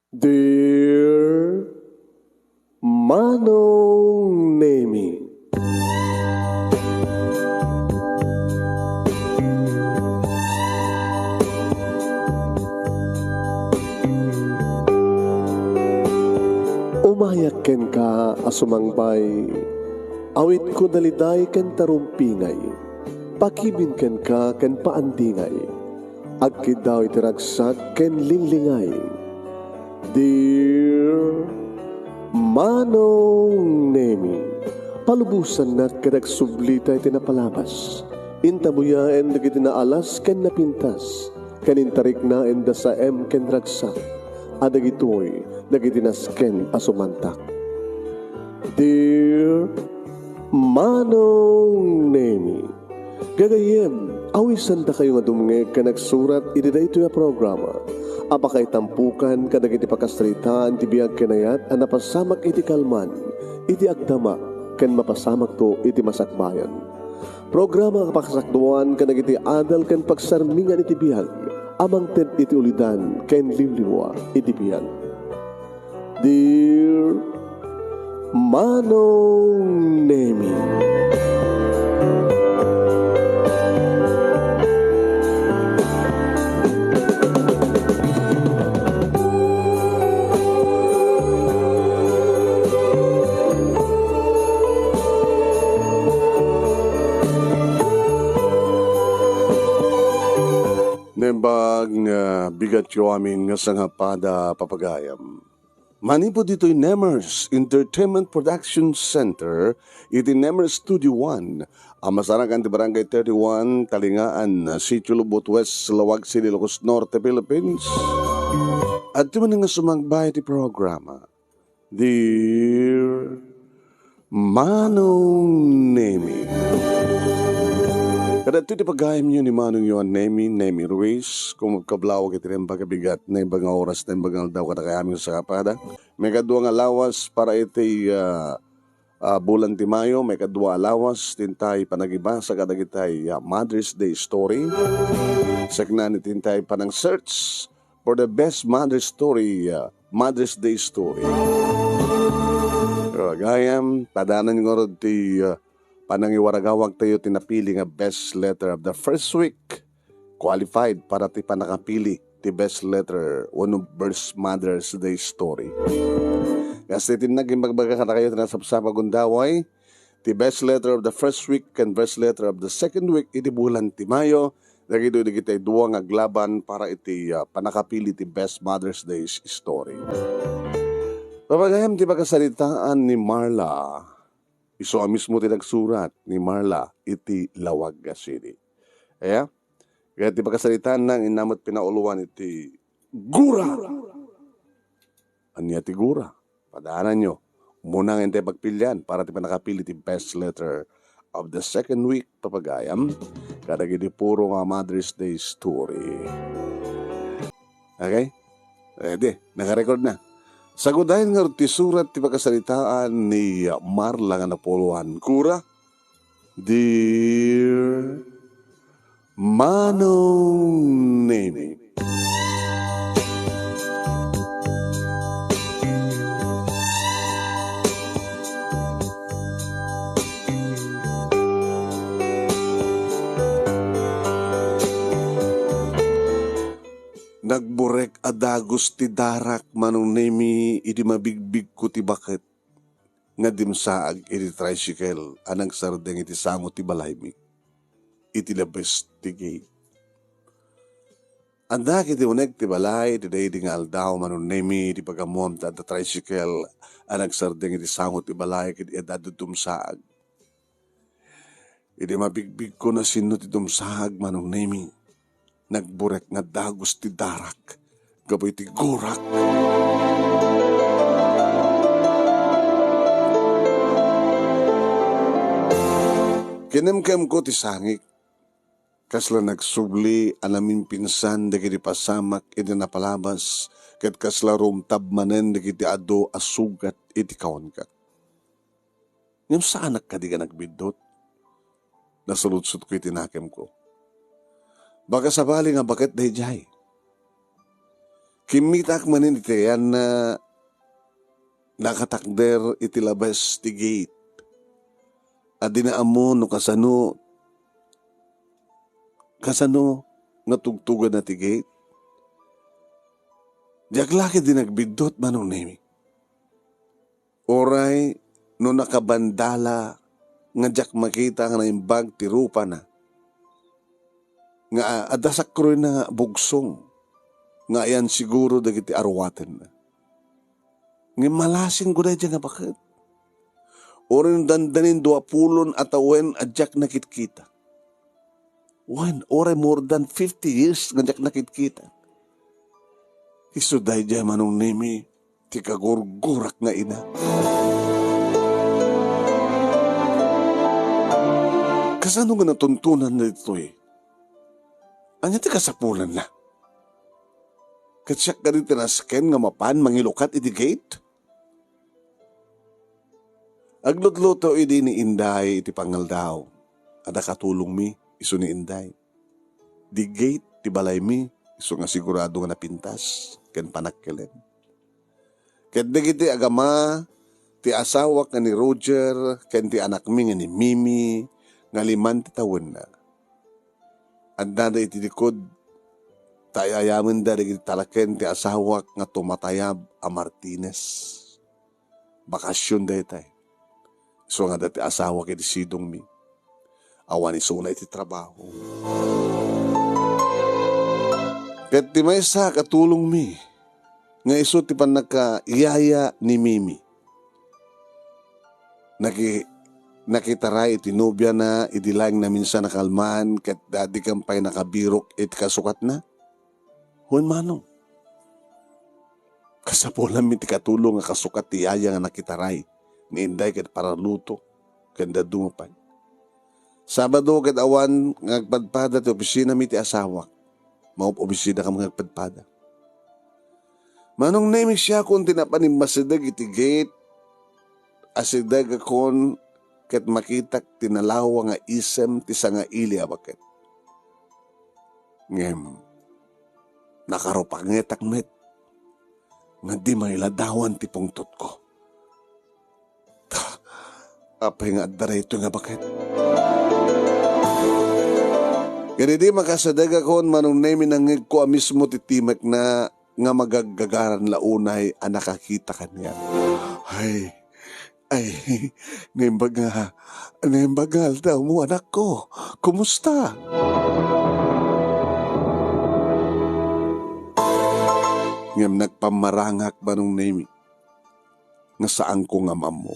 Dear Manong Nemi, umayak ken ka asumangbay, awit ko daliday ken tarumpingay, pakibin ken ka ken paandingay, agkid daw itiragsak ken linglingay. Dear Manong Nemi, palubusan na kadagsublita iti napalabas. Intabuyaen na kiti naalas ken napintas, kanintarik na enda sa ken ragsak, adagitoy dagiti nasken asumantak. Dear Manong Nemi, gagayem, awisan da kayo nga dumngeg ka nagsurat iti daytoy a programa. Apakay tampukan kadagiti pakastritaan ti biag kenayat a napasamak iti kalman, iti agdama, ken mapasamak to iti masakbayan. Programa kapakasakduan kadagiti adal ken pagsarmingan iti biag, amang ted iti ulidan ken liwliwa iti biag. Dear Manong Nemi, nembag nga bigat yo amin nga sangapada papagayam. Manipo dito'y Nemers Entertainment Production Center, iti Nemers Studio 1, ang masarakan ti Barangay 31, Talingaan, Sitio Lubot West, Lawag City, Ilocos Norte, Philippines. At ti man nga sumagbay ti programa, Dear Manong Nemi. Kada ito pagayam nyo ni Manong yun, Nemi Ruiz, kung magkablawag iti rin pagkabigat na ibang oras na ibang daw kada kaya aming sa kapada. May kadua nga lawas para iti bulan ti Mayo, may kadua lawas, tintay panagibasa kadagitay Mother's Day Story. Saknan tintay panang search for the best Mother's Story, Mother's Day Story. Gayam, tadanan nga rin ti panangiwaragawag tayo tinapili nga best letter of the first week, qualified para ti panakapili ti best letter one of First Mother's Day Story. Kasi tinaging magbaga ka na kayo tinasapsapa gundaway, ti best letter of the first week and best letter of the second week iti bulan ti Mayo, dagito digitay duwa nga aglaban para iti panakapili ti best Mother's Day Story. Papagayam ti pagkasalitaan ni Marla, iso mismo ti nagsurat ni Marla iti Lawag City. Kaya ti pagkasalitaan nang inamot pinauluan iti Gura. Anya ti Gura? Padaanan nyo. Muna nga tayo pagpilian para ti panakapili ti best letter of the second week papagayam. Kadagiti puro nga Mother's Day Story. Okay? Ready? Naka-record na. Sagudahin nga ti surat ti pagkasalitaan ni Marla nga napuluhan. Kura, Dear Manong Nemi, nagburek adagos ti darak Manong Nemi, iti mabigbig ko ti bakit nga dimsaag iti tricycle anang sardeng iti samot ti balaymi iti labes ti gate. Anda kiti unek ti balay iti day di nga aldaw Manong Nemi iti pagamom ta tricycle anang sardeng iti samot ti balay kiti edad dumsaag. Iti mabigbig ko na sino ti dumsaag Manong Nemi, nagburek nga dagos ti darak, gabay ti gurak. Kinemkem ko ti sangik, kasla nagsubli anamin pinsan dagiti pasamak iti napalabas, ket kasla rumtab manen dagiti ado asugat iti kawankat. Ngam sa anak ka di ka nagbidot, nasulutsot ko iti nakem ko. Baka sabali nga bakit dayjay. Kimitak manin iti yan na nakatakder iti labas ti gate. At dinaamo no kasano nga tugtugan na ti gate. Diyak laki din nagbidot manong nemi. Oray no nakabandala nga diyak makita nga naimbag ti rupa na. Nga adasak ko rin na bugsong. Nga yan siguro dagiti arwaten na. Nga malasing ko na dyan nga bakit. Oray dandanin 20 at awen adyak nakitkita. Oray more than 50 years nga adyak nakitkita. Iso dahi dyan manong nemi, ti kagurgurak nga ina. Kasano nga natuntunan na ito eh? Anya ti kasapulan na. Katsyak ka rin tinasken nga mapan mangilukat iti gate? Aglutluto idi ni Inday iti pangaldaw. Ada katulong mi, iso ni Inday. Di gate, ti balay mi, iso nga sigurado nga napintas, ken panakkelen. Ket dagiti agama, ti asawa nga ni Roger, ken ti anak mi nga ni Mimi, nga 5 ti tawen na. Anda da iti likod, tayayaman da iti talaken ti asawa nga tumatayab a Martinez. Bakasyon da itay. So nga dati asawa kiti sidong mi. Awan iso na iti trabaho. Ket ti maysa katulong mi. Nga iso ti panagkaiyaya ni Mimi. Nakitaray iti nobya na idilang na minsan nakalman ket dadi kampay nakabirok iti kasukat na. Huwag manong. Kasapulan mi ti katulong nga kasukat ti yaya nga nakitaray. Ni Inday ket para luto. Kanda dumapan. Sabado ket awan ngagpadpada ti opisina mi ti asawa. Maup opisina ka mga ngagpadpada. Manong name siya kung tinapanim masidag iti gate. Asidag akon ket makitak tinalawa nga isem ti sanga ili abaket. Ngem, nakarupangetak met. Nga di mailadawan ti pungtot ko. Apay nga adara ito nga bakit. Kaya di makasadag akon manong name nangig ko mismo titimek na nga magagagaran launay ang nakakita kanya. Ay, nembagal daw mo anak ko. Kumusta? Ngam nagpamarangak ba nung name nga saan ko nga mamo.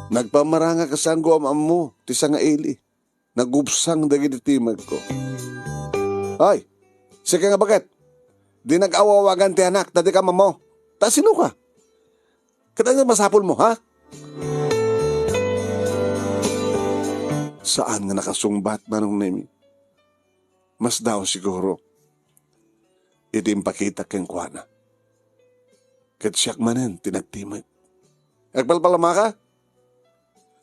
Nagpamarangak ka saan ko ang mamo, tisa nga ili. Nagubsang dagiti timag ko. Ay, sige nga bakit? Di nag-awawagan ti anak, dati ka mamo. Ta sino ka? Kaya masapol mo, ha? Saan nga nakasungbat manong nemi? Mas daw siguro. Iti impakita keng kuana. Ket siyak manen, tinagtimag. Agpalpalama ka?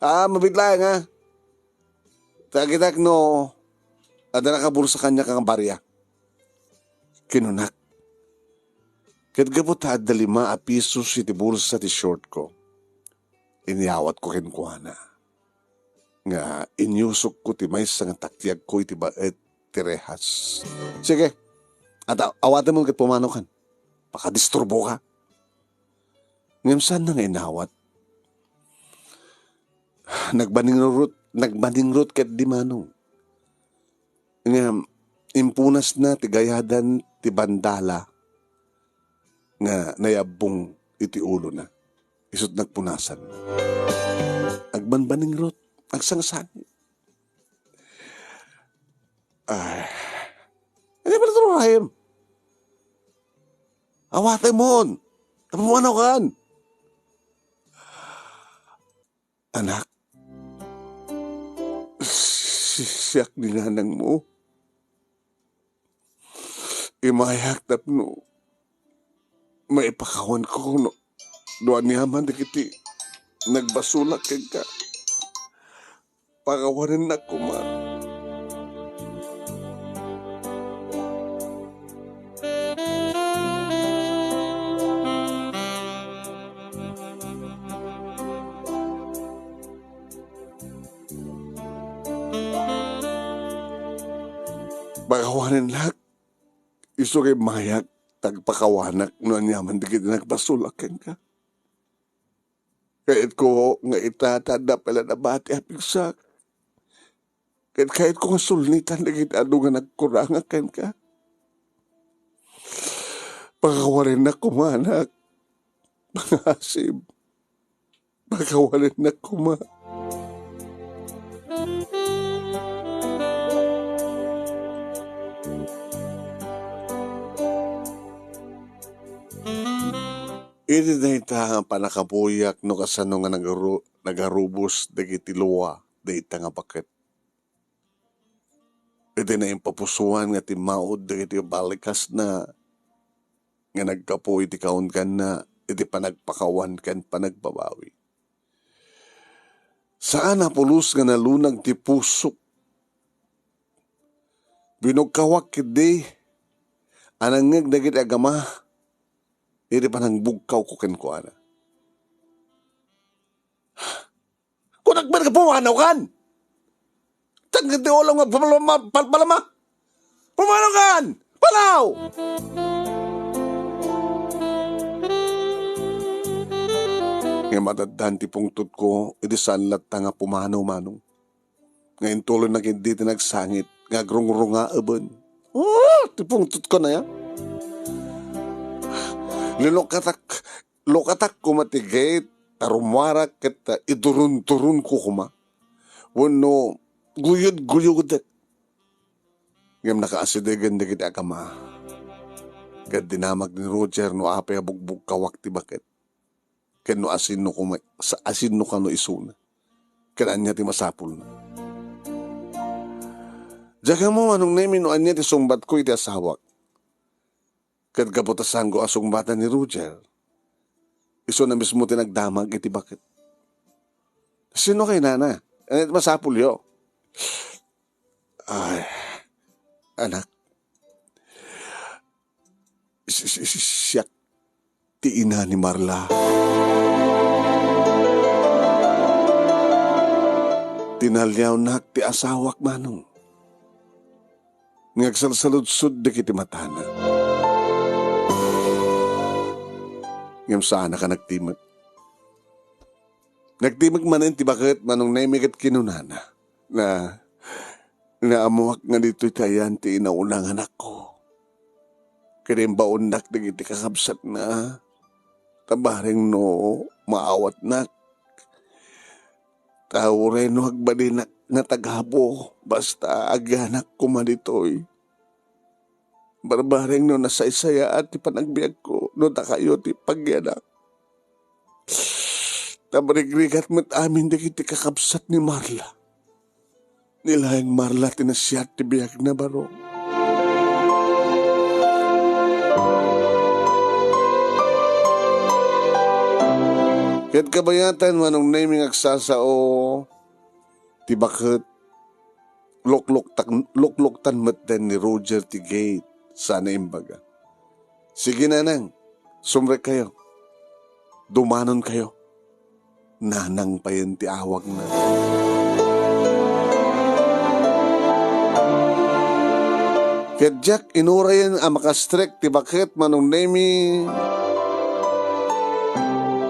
Mabigla nga. Tagitak no, ada nakaburo sa kanya kang barya. Kinunak. Ket gabot had 5 pisos iti bulsa ti short ko. Iniyawat ko kenkuana. Nga inyusok ko ti maysa nga takyag ko iti baet ti rehas. Sige, at awatin mo ket pumano kan. Pakadisturbo ka. Ngem saan na nga inawat? Nagbaningrot ket di manong. Ngem impunas na ti gayadan ti bandala nga nayabong iti ulo na. Isot nagpunasan. Agbanbaningrot, agsangsangit. Hindi pa ito rahim. Awatay mo. Tapumanaw kan. Anak, siyak ni nanang mo. Imayak tapno. Maipakawan ko no. Doan niyaman na kiti. Nagbasulak kag ka. Pakawanan na ko man. Pakawanin lak. Iso kay mayak. Tagpakawanak no anyaman di kita nagpasulakin ka. Kahit ko nga itatada pala na bati apigsak. Kahit ko nga sulnitan na kita ano nga nagkurangakan ka. Pakawarin na kumanak. Pangasib. Pakawarin na kumanak. Iti na ita nga panakapuyak no kasano nga nagarubos dagiti luwa da ita nga paket. Iti na yung papusuan nga timaod dagiti balikas na nga nagkapo iti kaon kan na iti panagpakawan kan panagbabawi. Saan napulos nga nalunag ti pusok? Binugkawak kidi anangag dagiti agama iti panangbugkaw ko kenkuana. Kung nagbar ka pumanaw kan! Tanggit di ulang nga palama! Pumanaw kan! Palaw! Nga matadaan ti pungtod ko, iti sanlat nga pumanaw-manong. Ngayon tuloy na hindi nagsangit, nga grung-runga abon. Oh, ti pungtod ko na yan. Lukatak kumatigay, tarumwarak kita, idurun-turun ko kuma. Wano, guyod-guyod. Ngam nakaasidegan na kita kama. Kad dinamag ni Roger no apay bugbog kawak ti bakit. Kad no asin no ka no isuna. Kad anya ti masapul na. Diyaga mo anong nemi no anya ti sumbat ko iti asawak. Kad kaputasan ko asong bata ni Roger, iso na mismo tinagdamag iti bakit. Sino kay nana? Ano masapul yo? Ay, anak. Siya ti ina ni Marla. Tinalyaw nak ti asawak manong. Ngagsalsaludsud di kiti matana. Ngam sana ka nagtimag. Nagtimag manin ti bakit manong naimigat kinunana na naamuak nga dito tayan ti inaunang anak ko. Kirim baundak na iti kakabsat na tabaring no maawat nak. Tao rin no hagbalinak nga taghabo basta aganak kumaditoy. Barbaring no nasaysaya at ipanagbiag ko no takayo ti pagyanak. Tabarigrigat mo't amin di kiti kakabsat ni Marla. Nilayang Marla tinasyat ti biag na barong. Kaya't kabayatan manong naming agsasao ti bakit lukluktan matan ni Roger ti gate. Sana imbaga. Sige na nang, sumrek kayo. Dumanon kayo. Nanang pa yun ti awag na. Kaya Jack, inura yan makastrek ti bakit manong nemi.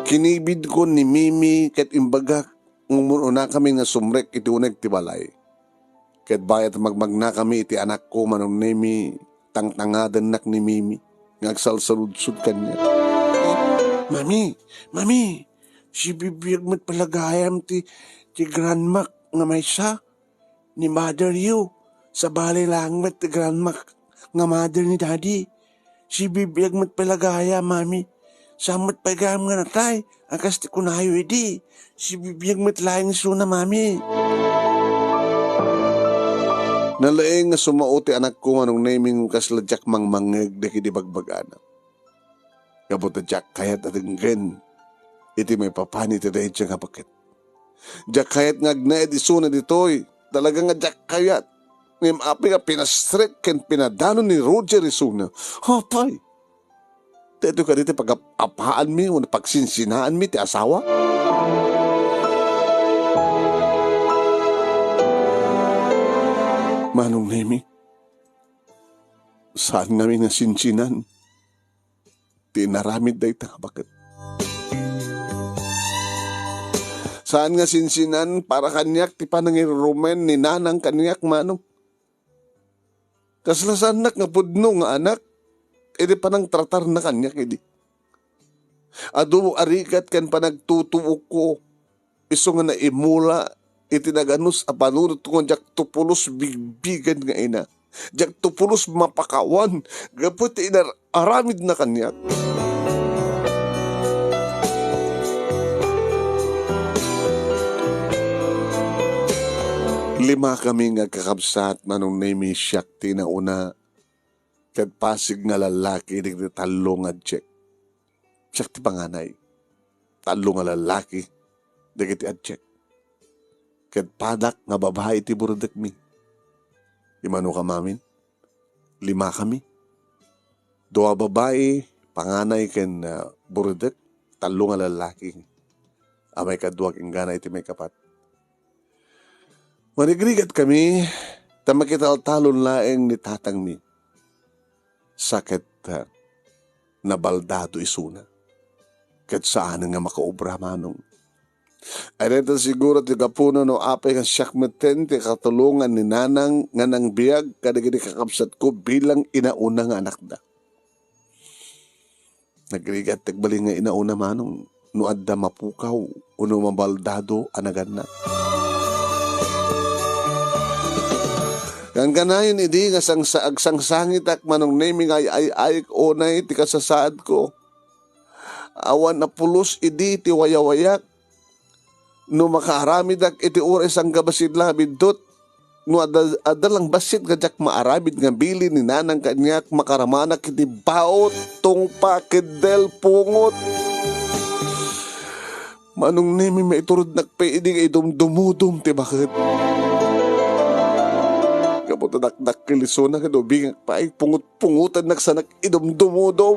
Kinibid ko ni Mimi ket imbaga ngumuna kami nga sumrek iti uneg ti balay. Ket bayat magmagna kami iti anak ko manong nemi. Tangtangadan nak ni Mimi. Ngagsalsaludsud kanya. Mami, si bibiyag mo't palagayam ti grandma nga may sa ni mother you. Sa balay lang mo't ti grandma nga mother ni daddy. Si bibiyag mo't palagayam, mami. Samot pagayam nga natay. Akas ti kunayo edi. Si bibiyag mo't laing suna, mami. Nalaing nga sumauti anak ko anong naming kasladyak mangmangeg daki di bagbagana. Kabuta jak kayat atinggen. Iti may papani ti dahi nga bakit. Jak kayat ngagna edisuna ditoy. Talaga nga jak kayat. Ngim api nga pinastrek ken pinadanon ni Roger isuna. Hapay. Teto ka dito pag-apaan mi o pagsinsinaan mi ti asawa. Manong Nemi, Saan nga nga sinsinan? Tinaramid day ta bakit? Saan nga sinsinan para kanyak ti panangirumen ni nanang kanyak manong? Kaslasanak nga pudno nga anak, edi panang tratar na kanyak edi. Adu arikat kan panagtutuo ko, iso nga na imula, itinaganus apanunod ko jak tupulos bigbigan nga ina. Jak tupulos mapakawan, gapot aramid na kanyak. Lima kami nga kakabsat manong name Shakti na una, kat pasig nga lalaki digdi talo nga check. Shakti panganay, talo nga lalaki digdi check. Kat padak nga babae ti burudak mi. Imano ka mamin? Lima kami. Dua babae, panganay ken burudak, talo nga lalaki. Amay kaduag ingganay ti may kapat. Manigrigat kami, tamakital-talon laeng ni tatang mi. Sakit nabaldado isuna. Kat saan nga makaubra manong. Ay rito siguro ti kapuno no apay nga siyakmeten ti katulungan ni nanang nga nang biyag kadagiti kakapsat ko bilang inauna nga anak da. Nagrigat tagbali nga inauna manong no adda mapukaw uno mabaldado anagan na. Kan kanayon idi nga sangsangit ak manong naming ay onay ti kasasaad ko. Awan na pulos idi ti wayawayak. No makaharamid ak iti ores ang gabasid labid dot. No adalang basit gajak maaramid nga bili ni nanang kanyak makaramanak iti baot tong pakedel pungot. Manong naming maiturod nakpaidi nga idumdumudum ti bakit. Kaputo dakdak kilisona ka dobing pa ay pungut-pungutan naksanak idumdumudom.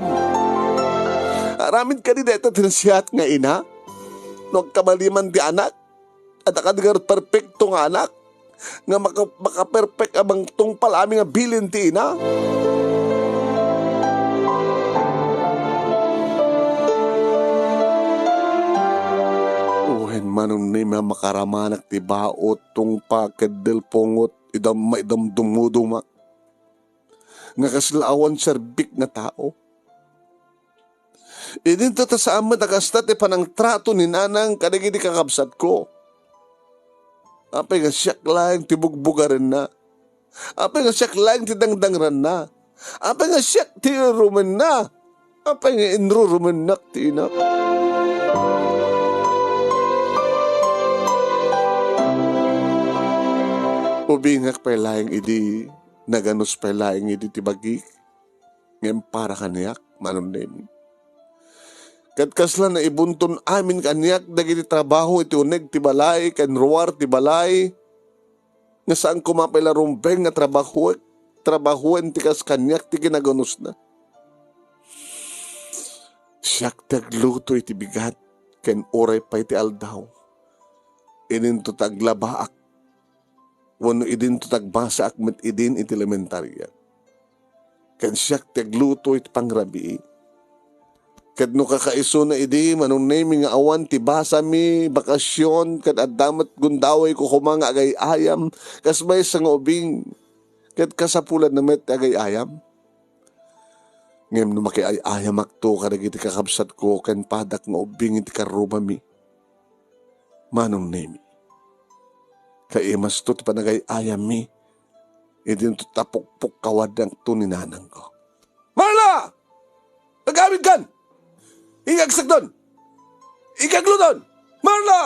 Aramid ka ni deta tinasiyat nga ina. Nagkamaliman di anak. At akadigar perfecto nga anak. Nga maka-perfect abang tong palami nga bilin ti ina. Uhen manong ni makaramanak ti baot tong pakedel pungot. Idam dumudumak. Nga kaslawan serbik nga tao. Idin ta sa amat nakastat panang trato ni nanang kadagiti kakabsat ko. Apay nga siyak lang tibugbugaran na. Apay nga siyak lang tidangdangran na. Apay nga siyak tiruman na. Apay nga inruruman na tinak. Ubingak pa laing idi, naganos pa laing idi tibagi, ngayon para kaniyak, manon din. Katkasla na ibunton amin kaniyak, dagiti trabaho iti uneg tibalay, kanruar tibalay, nga saan kumapay larumbeng nga trabahuan tikas kanyak ti kinaganos na. Siyak tagluto iti bigat, ken oray pa iti aldaw, ininto taglabaak, wano idin to tagbasa akmet idin iti elementarya. Kan siyak tagluto iti pangrabi. Kad no kakaiso na idi, manong naming nga awan, tibasa mi, bakasyon, kad adamat gundaway ko kumanga agay ayam, kasbay sa nga ubing, kad kasapulan na met agay ayam. Ngayon no makiay ayam akto, kadagiti kakabsat ko, kan padak nga ubing iti karuba mi. Manong naming. Kaya mas to panagay ayam mi, idin to tapok-pok kawad ang tuninanang ko. Marla! Nagamit kan! Ingagsak doon! Ikaglo doon! Marla!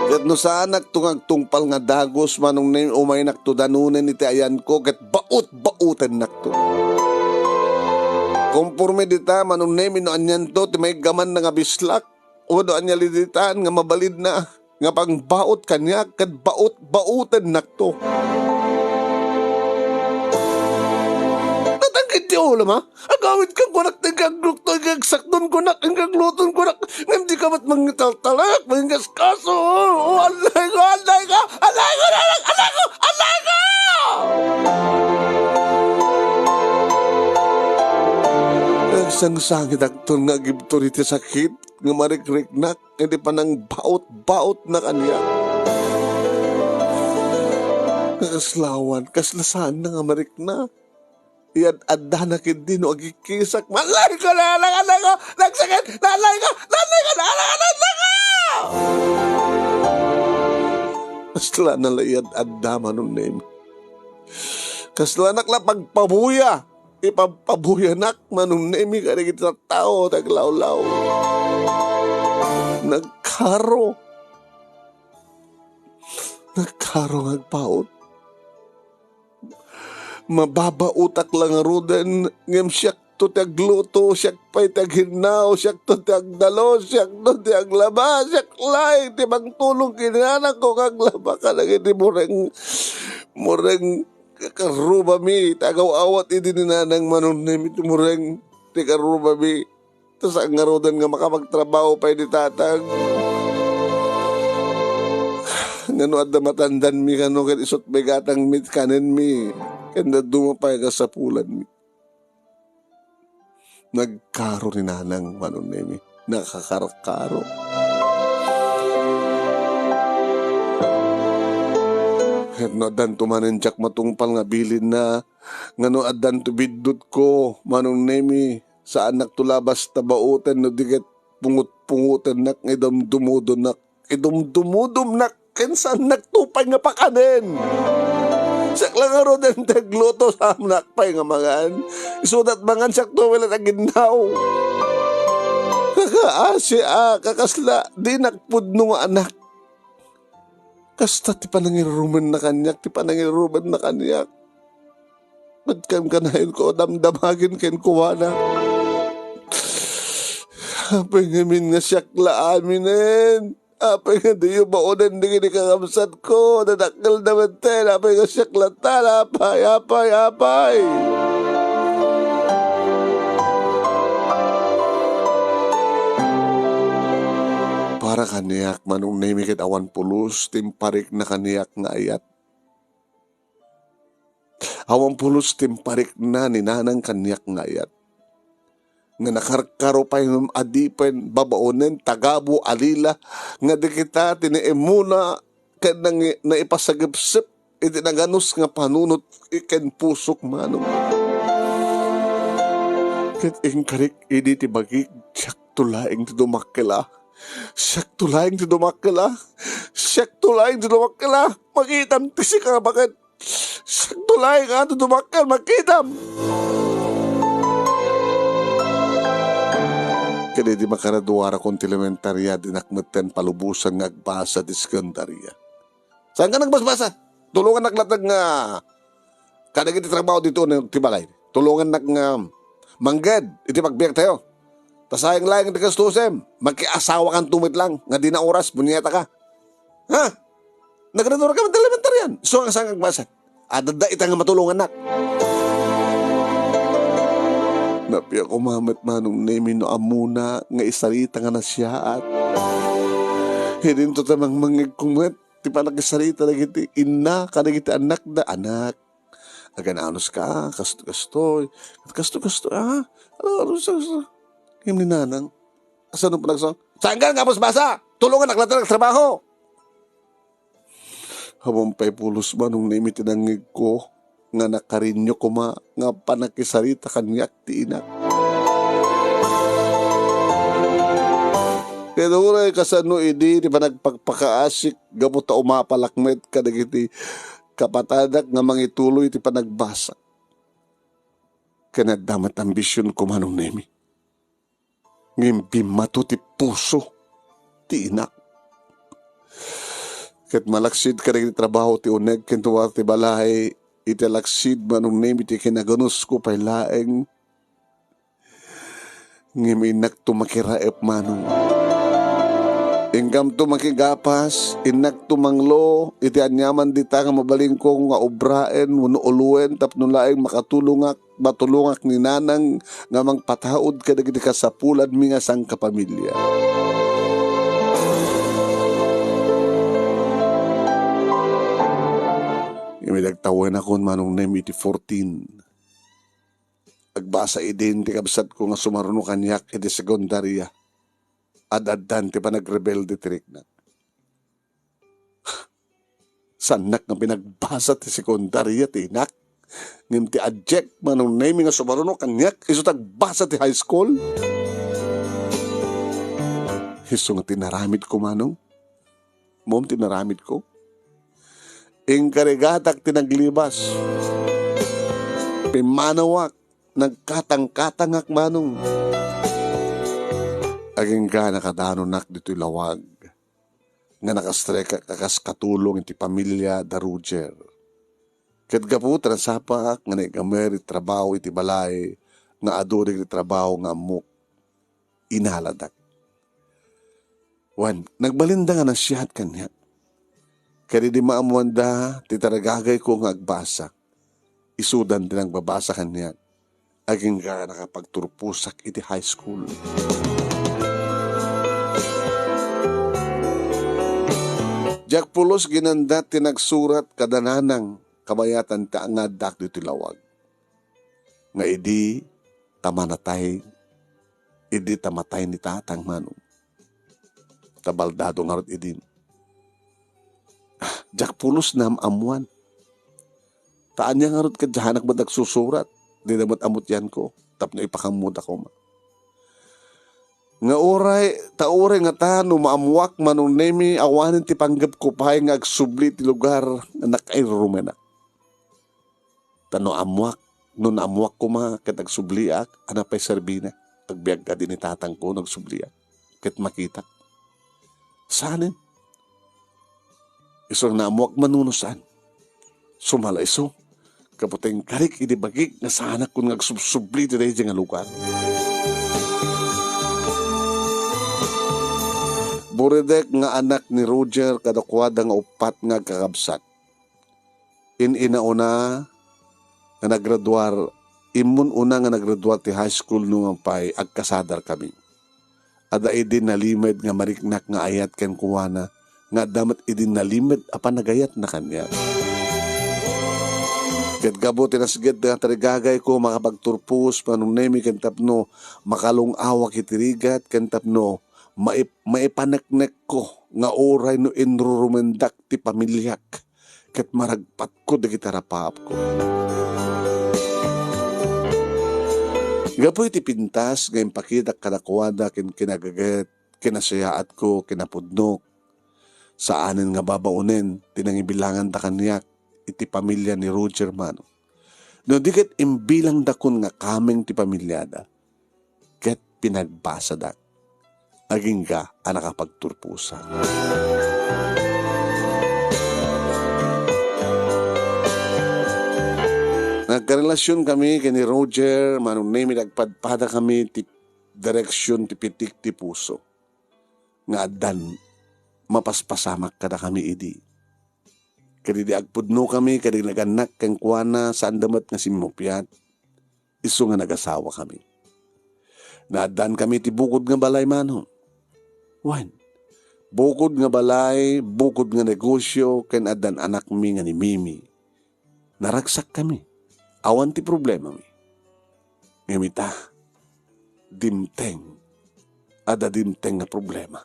Kat no saan nagtungag-tungpal nga dagos manong na umay naktudanunan iti ayan ko kat baut-bautan nakto. Kumpurme dita manong na no anyan to ti may gaman na nga bislak o do anya liditaan nga mabalid na nga pang baot kanya kat baut-bautan nakto. ti ulam ha? Agawit kang kunak, tingkang glukto, tingkang sakton kunak, tingkang luton kunak. Ngayon di ka ba't mangitaltalak, mangingaskaso. Alay ko, alay ko, alay ko, alay ko, alay ko, alay ko! Nagsangsangit akton nga gibto ni ti sakit, nga marikrik-nak, hindi pa nang baot-baot na kanya. Kaslawan, kaslasan na nga marik na. Iyan, adda na kindi no, agikisak. Malay ko na, alay ko, nagsakit, nalay ko, nalay ko, nalay ko! Kasla na layad, adda manong name. Kasla nak la pagpabuya. Ipapabuyanak manong name, kaya kita tao, taglawlaw. Nagkaro. Nagkaro ngagpaot. Mababa utak lang roden, ngem siyak to tagluto, siyak pa'y taghinaw, siyak to tagdalo, siyak to taglaba, siyak lay, tibang tulong kinanak ko kaglaba ka lagi di mureng kakaruba mi, tagaw awat idi ni nanang manunim, iti mureng tikaruba mi, tas ang roden nga makapagtrabaho pa'y di tatag. Ngano adda matandan mi kano ken isot begatang mit kanen mi. Kanda dumapay ka sa pulan mi. Nagkaro ni nanang manunemi. Nakakarakaro. Ngano adan tumanenjak matungpal nga bilin na. Ngano adan tubidot ko manunemi. Sa anak tulabas tabautan no diket pungut-pungutan nak idom dumudon nak. Idom dumudom nak. Kensan nagtupay nga pakanin. Sakla nga ro din tagluto sa nakpay nga mangan. Isudat mangan sakto wala na ginaw. Kakaasi kakasla. Di nakpudno nga anak. Kasta ti panangiruman na kanyak. Ti panangiruman na kanyak. Ba't kam kanahin ko damdamagin ken kuwana. Apay ngamin nga siyakla aminin. Apay nga di yung maunan di kinikamsat ko. Nadakil naman tayo. Apay nga siyaklatan. Apay. Para kaniyak manong naimikit awan pulos. Timparik na kaniyak nga ayat. Awan pulos timparik na ni nanang kaniyak nga ayat. Nga nakarkaro pa yung adipen, babaonen, tagabo, alila, nga di kita tiniemuna, kanang naipasagipsip, iti naganos nga panunot, iken pusok manong. Ket ingkarik, idi ti bagig, siyak tulaing ti dumakila. Siyak tulaing ti dumakila. Siyak tulaing ti dumakila. Makitam ti si ka, bakit? Siyak tulaing nga ti dumakil, makitam. Kaya di makaraduara kong elementarya dinakmeten palubusan ng agbasa di sekundarya. Saan ka nagbasbasa? Tulungan naklatag nga kada iti trabaho dito ng tibalay. Tulungan nak nga mangged, iti pagbiyak tayo. Tasayang lang iti kastusem, magkiasawa kang tumit lang, nga di na oras, bunyeta ka. Ha? Nagradura ka ng elementaryan. So ang saan nagbasa? Adada itang matulungan nak. Napiya ko mamat manong name no amuna nga isarita nga na siya at hindi to tamang mangig kumat ti pa nagsalita na giti ina ka na giti anak da anak agananos ka kasto ano hindi nanang asano pa nagsang saan ka nga basa tulungan naklata ng trabaho habang pa'y pulos manong name tinangig ko nga nakarinyo ko nga panakisarita kanyak ti inak. Kaya doon ay kasano idi, di pa nagpagpakaasik, gamot na umapalakmet ka nagiti kapatadak nga mangituloy ti pa nagbasa. Kaya nagdamat ambisyon ko manong nemi. Ngimpi mato ti puso, ti inak. Kaya malaksid ka nagiti trabaho ti uneg, kentuwa ti balay, italaksid manong nemi ti kinaganos ko pa'y laeng ngiminak tumakiraep manong Ingkam to makigapas, inak to manglo, iti anyaman di ta nga mabaling ko nga obraen, uluwen, tapno laing matulungak ni nanang nga mang pataod ka dagiti kasapulad mi nga sang kapamilya. Imidagtawan ako manong nem iti 14. Agbasa idin ti kabsat ko nga sumaruno kanyak iti sekundarya. Ad-addan ti pa nagrebelde ti rikna. Sanak nga pinagbasa ti sekundarya ti inak. Ngim ti adject manong name nga sumaruno kanyak iso tagbasa ti high school. Iso nga tinaramid ko manong. Mom tinaramid ko. Ingkarigatak tinaglibas. Pimanawak. Nagkatang-katangak manong. Aging ka nakadanunak dito'y lawag. Nga nakastreka kakas katulong iti pamilya da Roger. Ket gapu transapak nga naigamer iti trabaho iti balay nga adurig iti trabaho nga amok. Inaladak. Wan, nagbalinda nga nasiyat kanya. Kaya di maamuanda ti taragagay ko nga agbasa. Isudan din ang babasa kanya. Aging ka nakapagturpusak iti high school. Jack Pulos ginanda tinagsurat kadananang kabayatan ta nga dak dito lawag. Nga idi tamatay ni tatang manong. Tabaldado nga rin idin. Jack Pulos na amuan. Taan niya nga rin kadyahanak ba nagsusurat. Di naman amot yan ko. Tapno ipakamuda ko ma. Nga oray nga ta, maamuak manong nemi, awanin ti panggap ko pahay nga agsubli ti lugar na nakairumena. Tano amuak, nun amuak ko ma, kat agsubliak, anapay serbina. Pagbiag ka din ni tatang ko, nagsubliak. Kat makita. Saanin? Isang naamuak manunusan. Sumala iso. Kaputeng karik idibagig nga sana kung agsubli ti dahi nga lugar. Buredek nga anak ni Roger kadakwada nga upat nga kakabsat. Inauna nga naggraduar, imun una nga naggraduar ti high school nung pay agkasadar kami. Ada idin nalimed nga mariknak nga ayat ken kuwana nga damat idin nalimed apan nagayat na kanya. Ket gabo tinasged nga tarigagay ko makapagturpus panunemi ken tapno makalong awak itirigat ken tapno maipaneknek ko nga oray no inrurumendak ti pamilyak ket maragpat ko dagiti rapap ko. Gapoy ti pintas nga impakita kadakwada ken kinagaget kinasayaat ko kinapudnok saanen nga babaunen tinangibilangan da kanyak iti pamilya ni Roger Mano. No diket imbilang dakon nga kameng ti pamilyada ket pinagbasa dak. Aging ka ang nakapagturpusa. Nagkarelasyon kami kini Roger, manong name nagpadpada kami ti direksyon ti pitik ti puso. Nga adan, mapaspasamak kada kami idi. Kadi di agpudno kami, kadi naganak kang kuwana saan damat nga simupyat, iso nga nagasawa kami. Naadan kami ti bukod nga balay manong. Wan, bukod nga balay, bukod nga negosyo, ken adan anak mi nga ni Mimi. Naragsak kami. Awan ti problema mi. Ngamita, dimteng. Ada dimteng nga problema.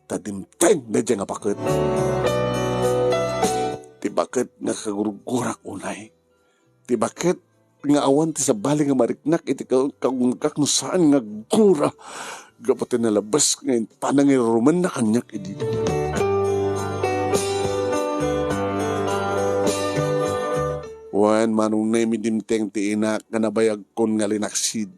Ta dimteng na dyan nga bakit. Ti bakit nga kagurugurak unay. Ti bakit nga awan ti sabali nga mariknak iti kagungkak no saan nga gura. Gapatin na labas ngayon, panangiruman na kanyak idi. Wan, manong nemi dimteng ti inak, nga nabayag kon nga linaksid.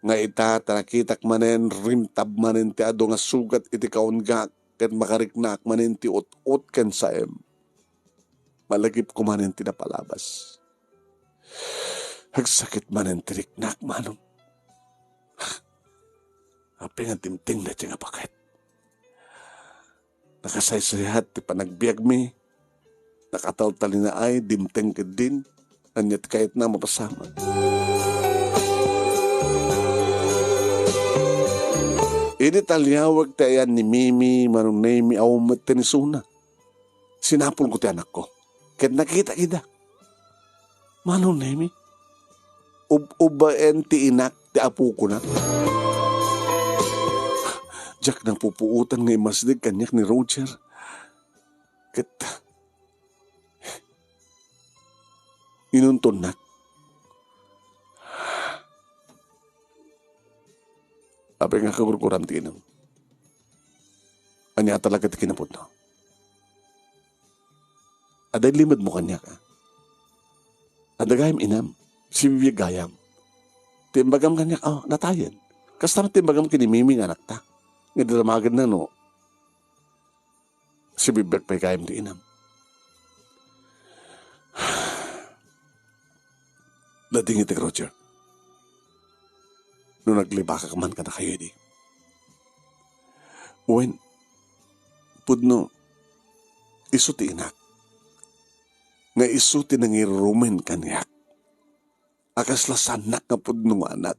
Nga ita, tanakitak manen, rimtab manen ti ado nga sugat iti kaungak, ket makariknak manen ti ut-ut ken saem. Malagip ko manen ti napalabas. Hagsakit manen ti riknak manong. Api nga timting na siya nga bakit. Nakasaysayhat ti panagbiag mi. Nakataltali na ay dimteng ka din. Anyat kahit na mapasama. Ini talyawag tayan ni Mimi manong Nemi awmat tenisuna. Sinapol ko ti anak ko. Kahit nakita kita. Manong Nemi? Ubaen ti inak ti apo ko na. Jack na pupuutan ng imasdig kanyak ni Roger. Inunton na. Apay nga kagurkuram ti inang. Anya talaga ti kinapot no. Aday limad mo kanyak ha. Adagayam inam. Si Bibigayam. Timbagam kanyak, natayan. Kasama timbagam kinimiming anak ta. Nga dilamagan na no. Si Bibig pa'y kayam ti inam. Lading iti Roger. Nung naglibaka ka man ka na kayo di. Uwen, pudno, iso ti inak. Nga iso ti nangirumen kanyak. Akas lasanak nga pudno nga anak.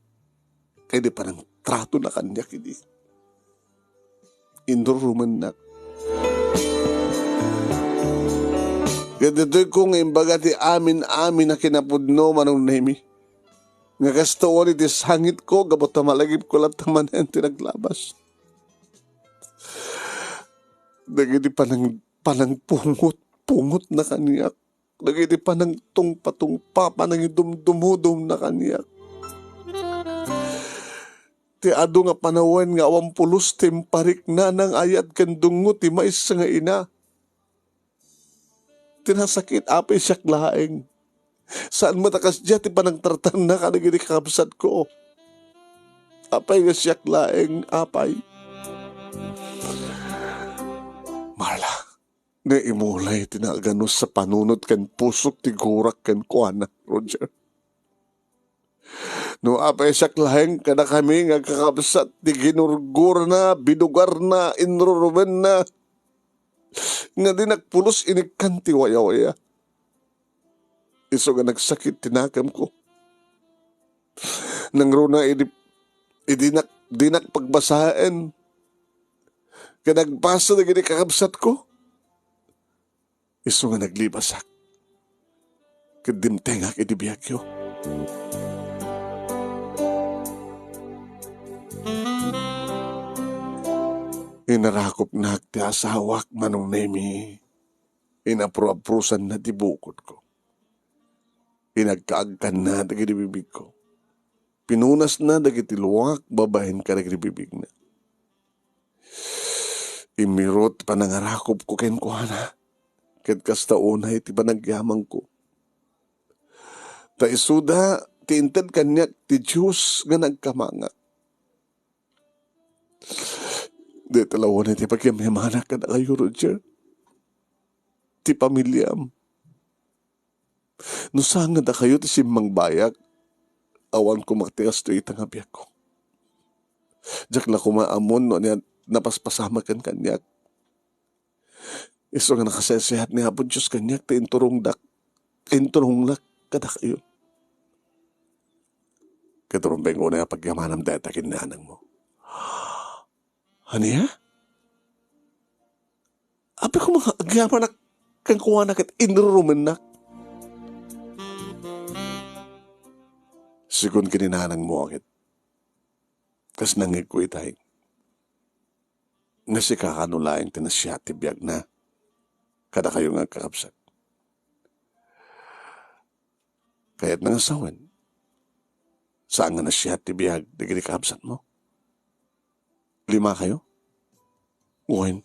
Kaya di parang trato na kanyak hindi. Indurumen na. Gadito'y kong imbaga ti amin-amin na kinapudno manong Nemi. Nga kastoon iti sangit ko, gabot na malagip ko lang tamanan tinaglabas. Nagiti panang pungot na kaniyak. Nagiti panang tungpa-tungpa, panang idumdumudum na kaniyak. Ti ado nga panawan nga awang pulos timparik na nang ayat kandungo ti mais nga ina. Tinasakit apay siyak laeng. Saan matakas dya ti panang tartan na kanagini kakabsat ko. Apay nga siyak laeng apay. Marla, nga imulay tinaganos sa panunod kan pusok ti gurak kan kuana, Roger. No apay siyak laeng kada kami nga kakabsat ti ginurgur na, bidugar na, inrurumen na. Nga di nagpulos inikan ti waya-waya. Iso nga nagsakit tinakam ko. Nang runa dinak pagbasaan. Kaya nagbasa na gini kakabsat ko. Iso nga naglibasak. Kadimtengak idibiyagyo. Inarakop na ti asawak manong Nemi. Inapro-aprosan na ti bukod ko. Inagkaagkan na dagiti bibig ko. Pinunas na dagiti luwak, babahin ka dagiti bibig na. Imirot panangarakop ko ken kuhana. Ket kasta unay ti panagyamang ko. Ta isuda ti inted kanyak ti Diyos nga nagkamanga. Di talawan ti pagyamyamana ka na kayo, Roger. Ti pamilyam. No saan nga da kayo ti simang bayak, awan ko magtigas to itang abyak ko. Diyak na kumaamon no niya napaspasama kan kanyak. Iso nga nakasesihat ni Hapon Diyos kanyak, ti inturong lak kada kayo. Katurumbeng ko na yung pagyamanam dahil takin nanang mo. Ano ya? Ape ko mga agyaman na kang kuha na kat inrumen na. Sigun kininanang mo akit. Kas nangig ko itay. Nga si kakanulaing tinasya tibiyag na. Kada kayo nga kakapsat. Kaya't nangasawan. Saan nga nasya tibiyag di kini kakapsat mo? 5 kayo? Uwan.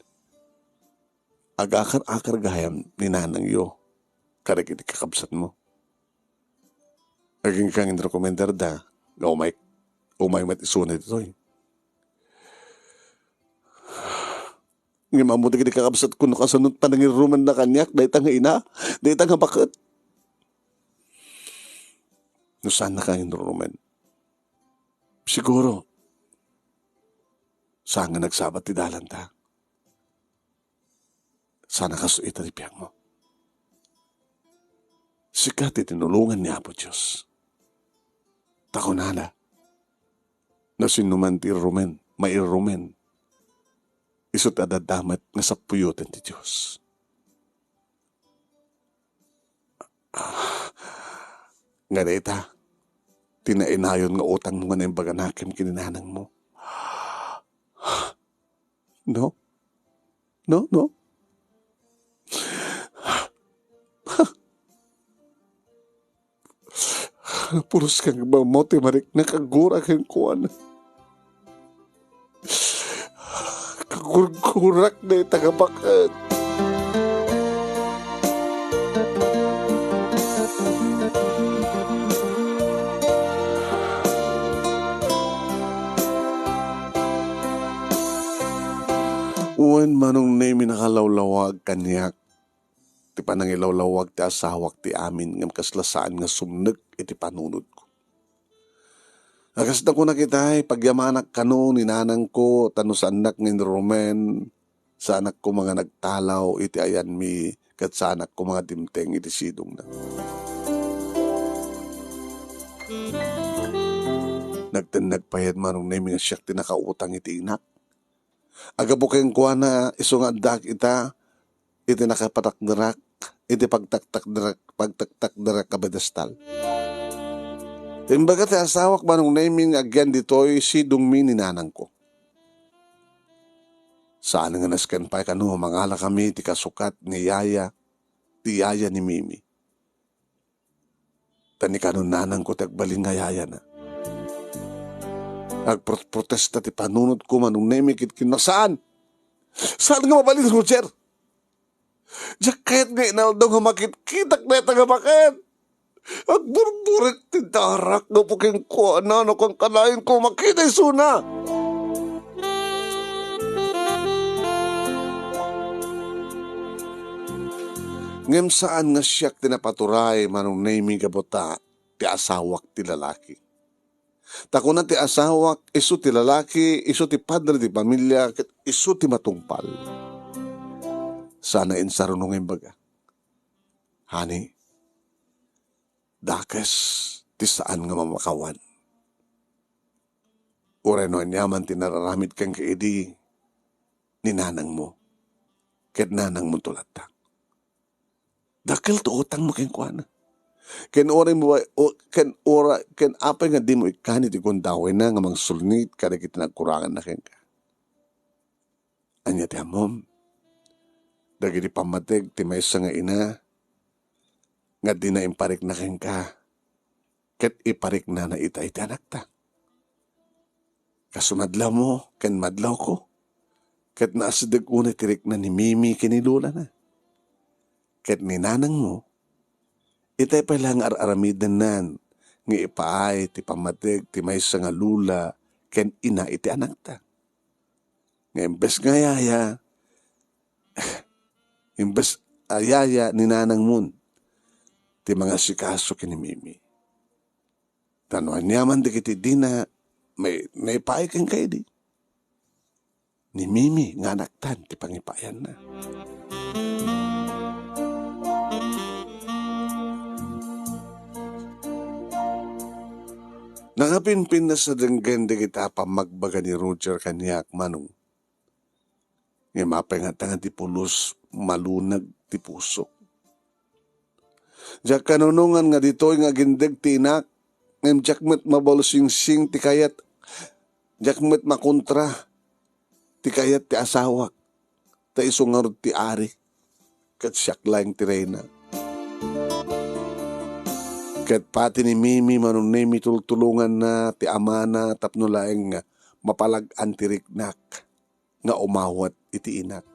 Agakar-akar gayam ni nanang yo. Kada kini kakapsat mo. Aging kang inrekomendar da. Umay mat isunod ito eh. Nga mamuti kini kakapsat ko no kasunod pa nang iruman na kanyak. Dahit ang ina. Dahit ang bakit. No saan na kang iruman? Siguro. Saan nga nagsabat ti dalan ta? Sana kasuitan ipiyang mo. Sikat itinulungan niya po Diyos. Takunala, na sinuman ti rumen, mairumen, isot adadamat nga sa puyutan ti Diyos. Nga deta, tinainayon nga utang mo nga na yung baganakim kininanang mo. No? No? Puros kang mamote marik na kagura kang kuwan. Kagurgurak na yung tagabakan. Uwan manong nemi nakalawlawag kanyak. Ti panangilawlawag ti asawak ti amin ngam kaslasaan nga sumneg iti panunod ko. Akas na ko nakita pagyamanak kano ni nanang ko tano sa anak ng Romen, sa anak ko mga nagtalaw iti ayan mi kat sa anak ko mga dimteng iti sidong na. Nagtanag payad manong nemi nga siyak ti nakautang iti inak. Agabukeng kuha na isungadak ita iti nakapatakdarak, iti pagtaktakdarak kabedestal. Imbaga ti asawak manong naming agyan ditoy si dungmi ni nanang ko. Saan nga nasken pa kanu mangala kami ti kasukat ni Yaya, ti Yaya ni Mimi. Tani kanu nanang ko ti agbaling nga Yaya na. Agprotesta ti panunod ko manong naming kitkinasaan. Saan nga mabalin, Roger? Diyak kahit nga inaldaw nga makitkitak na ita nga makin. Agburburik ti darak nga puking ko na no kung kalain ko makita suna. Ngem saan nga siyak tinapaturay manong naming kabuta ti asawak ti lalaki. Takunan ti asawak iso ti lalaki, iso ti padre ti pamilya, iso ti matungpal. Sana insarunong imbaga. Hani, dakes ti saan nga mamakawan. Ureno anyaman ti nararamid kang kaidi ni nanang mo. Ket nanang mo tulatang. Dakil to utang mo keng kuana. Ken oray mo ken apay nga di mo ikani ti kundawin na nga mang sulnit kada kiti nagkurangan na ken ka. Anya ti amom. Dagiti pamateg ti maysa nga ina nga di na imparik na ken ka. Ket iparik na ita iti anak ta. Kasumadlaw mo ken madlaw ko. Ket naasideg unay tirik na ni Mimi kinilula na. Ket ni nanang mo itay pa lang aramidan nan nga ipaay ti pamateg ti maysa nga lula ken ina iti anak ta. Nga imbes nga Yaya imbes ayaya ni nanang mun ti mga sikaso kini Mimi. Tanuan niyaman di kiti di na may naipaay kang kayo di. Ni Mimi nga anaktan ti pangipayan na. Nangapinpin na sa denggan di kita pamagbaga ni Roger kanyak manong. Nga mapengatang ti pulos malunag ti puso. Diyak kanunungan nga dito'y nga gindag ti inak. Ngayon diyak met mabalusing-sing ti kayat. Diyak met makontra ti kayat ti asawak. Ta isungarod ti ari. Kat siyak lang ti reyna. Kat pati ni Mimi manong nemi tultulungan na ti amana tapno laeng mapalag-an ti riknak nga umawat iti inak.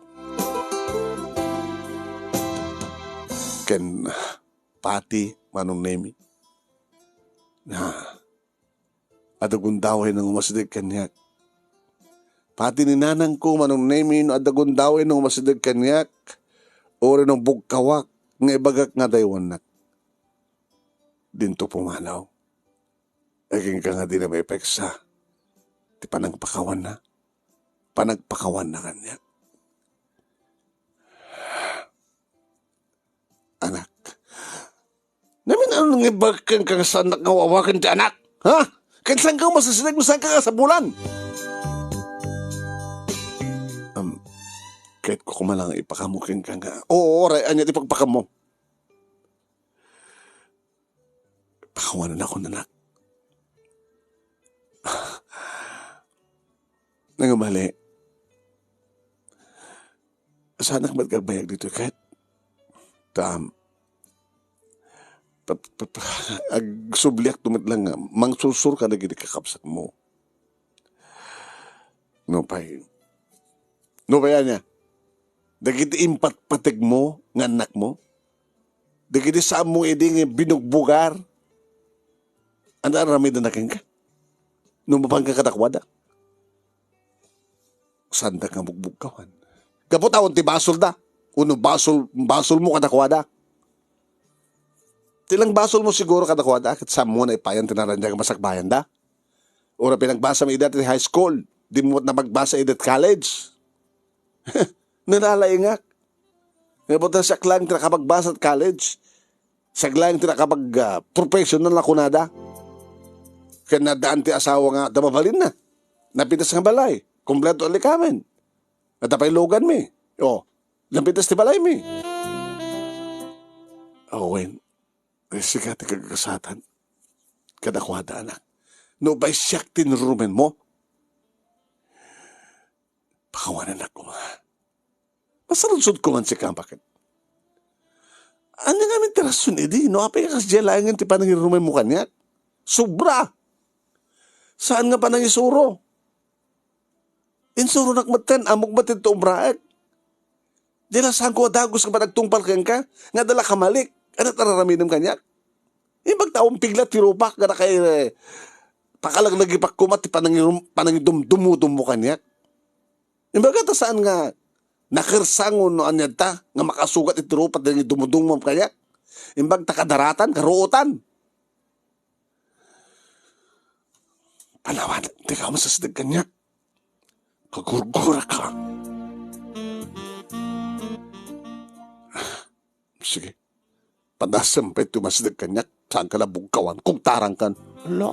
Ken pati manong nemi na adagundaway ng umasidig kanyak. Pati ni nanang ko manong nemi no adagundaway ng umasidig kanyak ori ng bugkawak nga ibagak nga daywanak. Dinto pumanaw. Aging ka nga di na may peksa. Ti panagpakawan na. Panagpakawan na kanya. Anak, namin ano nang ibakan ka sa anak nga wawakan ti anak? Ha? Kansan ka masasinig mo saan ka sa bulan? Kahit ko kumalang ipakamukin ka nga. Oo, oray, anya di pagpakam mo. Pakawanan ako, anak. Nangamali. Sa anak ba't kagbayag dito, kahit ag subliak tumit lang nga, mangsusur ka na gini kakapsat mo. No pay. No pay niya. Dagiti impat patig mo, nga anak mo. Dagiti sa mo iding binugbugar. Ano rami na nakin ka? Nung mapang ka katakwada. Sanda ka bugbugkawan. Kaputawon ti basol da. Uno basol mo katakwada. Tilang basol mo siguro katakwada. Kat sa mo na ipayan tinarandya ka masakbayan da. Ora pinagbasa mo idat high school. Di mo na magbasa idat college. Nalalaingak. Ngayon sa klang tinakapagbasa at college. Sa klang tinakapag professional na kunada. Kaya nadaan ti asawa nga damabalin na. Napitas nga balay. Kompleto ali kamen. Natapay logan mi. O, napitas ti balay mi. Awen, sige ti kagkasatan. Kadakwada anak. No ba'y siyak tinurumen mo? Pakawanan ako nga. Masalunsod ko man si Kampakin. Ano namin tirasun edi? No, apay ka kasi lang ti panangirumen mo kanyak. Sobra! Saan nga panangisuro? Insuro nakmatan, amok batin to umbraag. Dila saan ko adagos ka ba nagtungpal ka? Nga dala kamalik. Ano tararaminam kanyak? Ibag taong piglat tirupak ka na kay pakalag nagipak kumat ti panangidum-dumudum mo kanyak. Imbaga ta saan nga nakirsangon no anyad ta nga makasugat itirupat na dumudum mo kanyak. Imbag takadaratan, karuotan. Palawan, di ka masasidag kanyak. Kagurgura ka. Sige. Padasam pa ito masasidag kanyak. Saan ka nabugkawan? Kung tarang kan. Ala.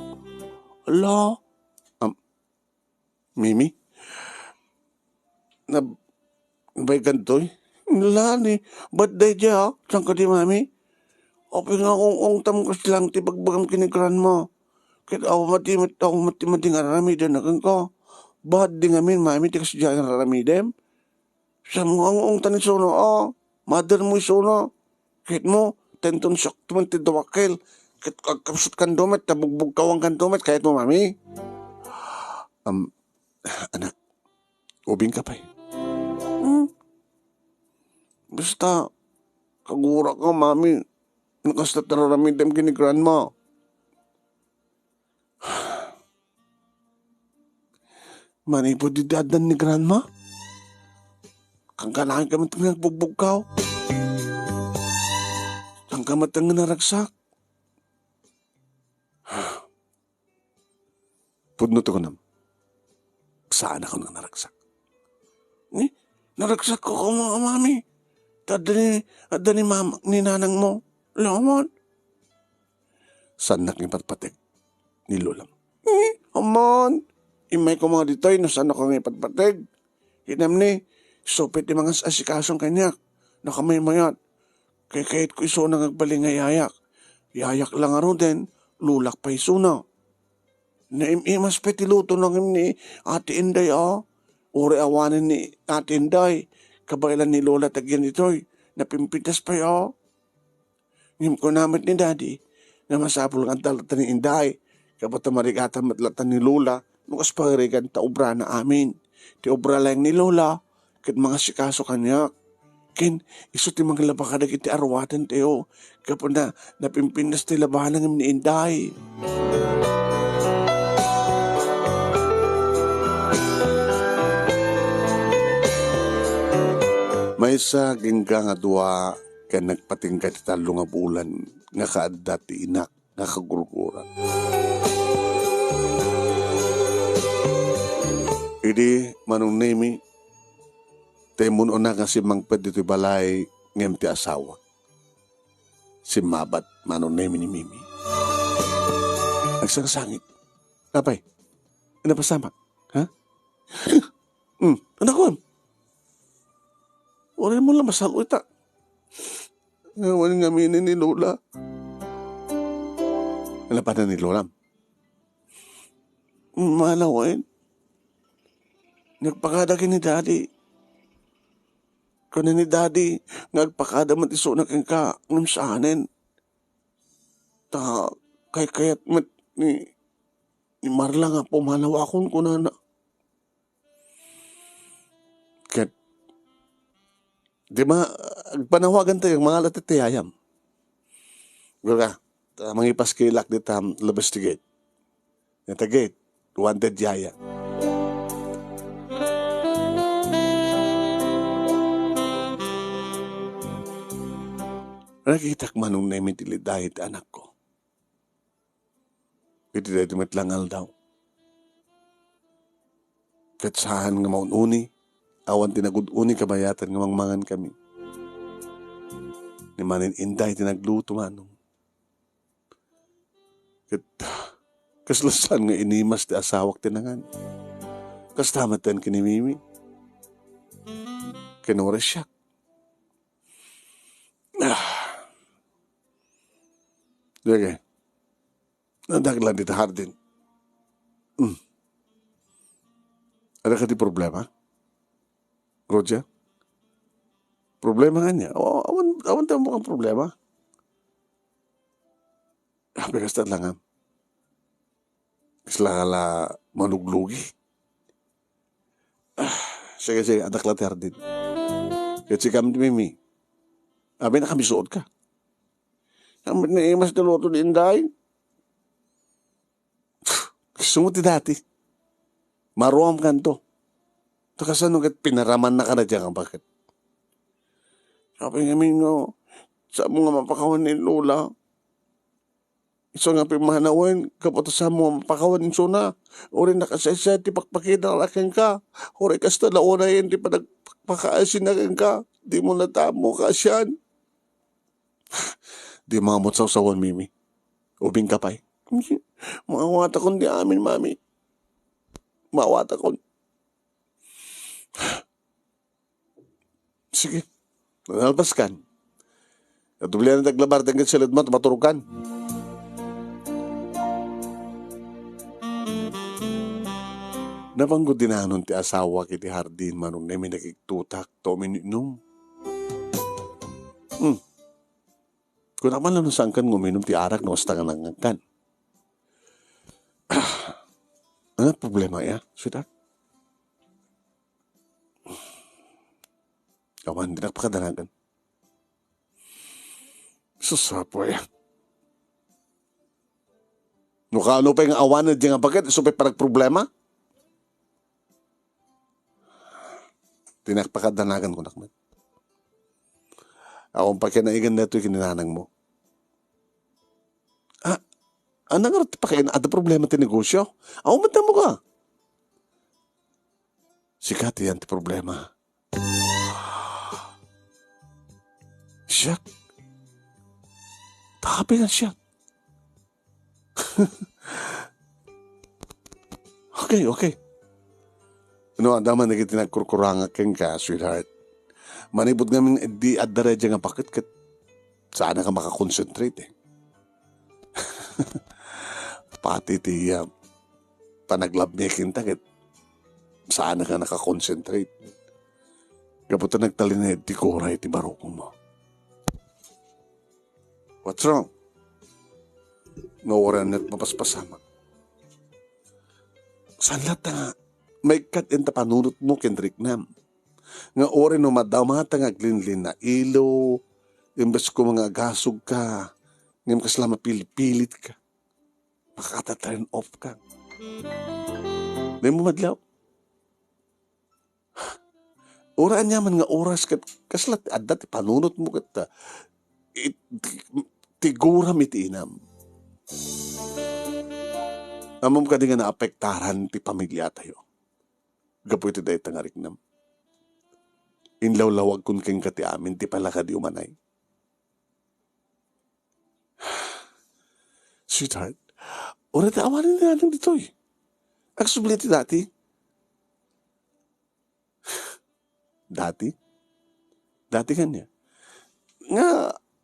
Mimi? Nabay gantoy? Wala ni. Ba't day dya? Saan ka di, mami? Opi nga kung tam ko silang tibagbagam kinigran mo. Kahit ako mati nga raramidem na kan ko. Ba't di ngamin, mami, tikas dyan nga raramidem? Sa mga tanin suno, mother mo suno. Kahit mo, tenton syok tuman ti dawakil. Kahit kapsut kan dumet, tabugbog kawang kan dumet, kahit mo, mami. Anak, ubing ka pa eh. Basta, kagura ka, mami. Nakastat na raramidem kini grandma. Manipo di dadan ni grandma? Kang kanahin kami itong nagbubugkaw. Kang kamatang naragsak. Pudno to ko nam. Saan ako nang naragsak? Naragsak ko mga mami. Tada ni mama, ni nanang mo. Lamon. Saan nakipatpatig? Ni Lolam. Amon. Imay ko mga ditoy, no saan ako ng ipatpatig? Hinam ni, supit ni mga asikasong kanyak. Nakamay-mayat. Kaya kahit ko iso nang agbaling nga yayak. Yayak lang aro din, lulak pa iso na. Naimas petiluto lang ni Ate Inday, Uri awanin ni Ate Inday. Kabailan ni Lola tagyan ditoy. Napimpitas pa, Ngim ko naman ni Daddy, na masapul ang talatan ni Inday. Kapag tamarigatan matlatan ni Lola, nukas pagarigan ta obra na amin. Ti obra lang ni Lola, kit mga sikaso kanyak. Kin, iso ti mga labakadag iti arwatan tayo. Kapag na napimpinas ti labahan ng ni Inday. May sa gingga nga duwa ka nagpatingka ti talo nga bulan nga kaadda ti inak nga kagurguran. Idi manong nemi temun una nga si mangped dito balay ngem ti asawa. Si Mabat, manon na ni Mimi. Nagsasangit. Kapay, napasama. Ha? Anak ko. Wala mo lang masalo ita. Ngayon nga minin ni Lola. Ano pa na ni Lola? Malawain. Nagpakadakin ni Daddy. Kung ni Daddy, nagpakada man iso na kang ka ng saanin. Ta, kaya't mat ni Marla nga pumanawa akong kunana. Kat, di ba, panawagan tayo mga latitiyayam. Gura, mangipas kilak di tam labas ti gate. Nata gate, wanted yaya. Nakita ko manong namitili dahil anak ko. Iti dahil tumitlangal daw. Katsahan nga maununi, awan tinaguduni kabayatan nga mangmangan kami. Ni manin inday tinagluto manong. Kaslasan nga inimas ti asawak tinangan. Kastamat ten kinimimi. Kinura siya. Sige. Nadaglan dito hardin. Ada ka di problema? Roger? Problema nga niya. Awan tayo mo kang problema. Bigastan lang ha. Islala manuglugi. Sige, adak lang hardin. Kasi kami di Mimi. Abi na kami suot ka. Kami na imas na loto di Inday. Sumuti dati. Maruam kan to. Ito kasi nung pinaraman na ka na dyan. Bakit? Sabi nga no, sa mga mapakawan ni Lola, iso nga pimahanawan, kapag sa mga mapakawan ni Suna, ori nakasaysa, ti pakpakita na laking ka, ori kasta launa yan, di pa nagpakaasin na ka, di mo natamo ka siyan. Di mga mutsaw-sawan, Mimi. Ubing kapay. Mawata kon di amin, Mami. Mawata kon. Sige. Nalpas kan. Natublihan na taglabar tanggal silid mo, maturukan. Nabanggod din nanon ti asawa kiti hardin manong na may nakiktutak to mininum. Kung naman lang saan kan nguminom ti arak na wasta ka nangangkan. Ano problema ya, sweetheart? Kawan, di nakapakadanagan. Susapo ya. Nukano pa yung awanan di nga bakit, so pa parang problema? Di nakapakadanagan ko nakman. Akong pakinaigan na ito yung kininanang mo. Ano nga rin pa kayo na ada problema ti negosyo? Ako mata mo ka. Sikat yan ti problema. Siya. Tapi nga siya. Okay. Ano, adaman na kita nagkurkuranga keng ka, sweetheart. Manibod namin di addaredya nga bakit kat saan ka makakonsentrate eh. Pati ti panaglabmekin takit saan ka nakakonsentrate. Kaputa nagtalinid ti koray ti baroko mo. What's wrong? Ngawaran at mapaspasama. Saan lahat nga may kat enta panunot mo Kendrick Nam. Nga ore no madamata nga glinlin na ilo, imbes ko mga gasog ka, ngayon kasla mapilipilit ka. Makata-turn off ka. Ngayon mo madlaw. Oraan niya man nga oras kat kasla adat panunot mo kat tiguram iti inam. Amom ka di nga naapektaran ti pamilya tayo. Gapo iti dahi tangarik nam. Inlawlawag kun keng kati amin ti pala ka di umanay. Sweetheart, ora ti awanin na natin dito eh. Ang subliti dati. Dati? Dati kanya. Nga,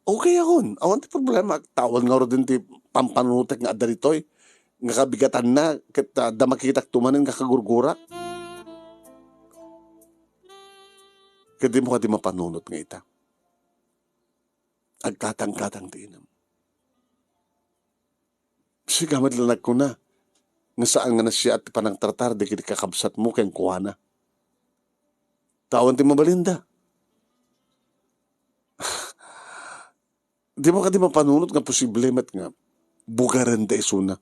okay akon. Awan ti problema. Tawag nga ro din ti pampanutek nga daritoy. Nga kabigatan na, kita da makitak tumanin nga kagurgurak. Kaya di mo ka di mapanunot nga ita. Agkatang-katang tinam. Sigamad lanag ko na. Nga saan nga na siya at panang tratar di kiti kakabsat mo kayang kuwana. Tawan ti mabalinda. Di mo ka di mapanunot nga posible met nga bugaran da isuna.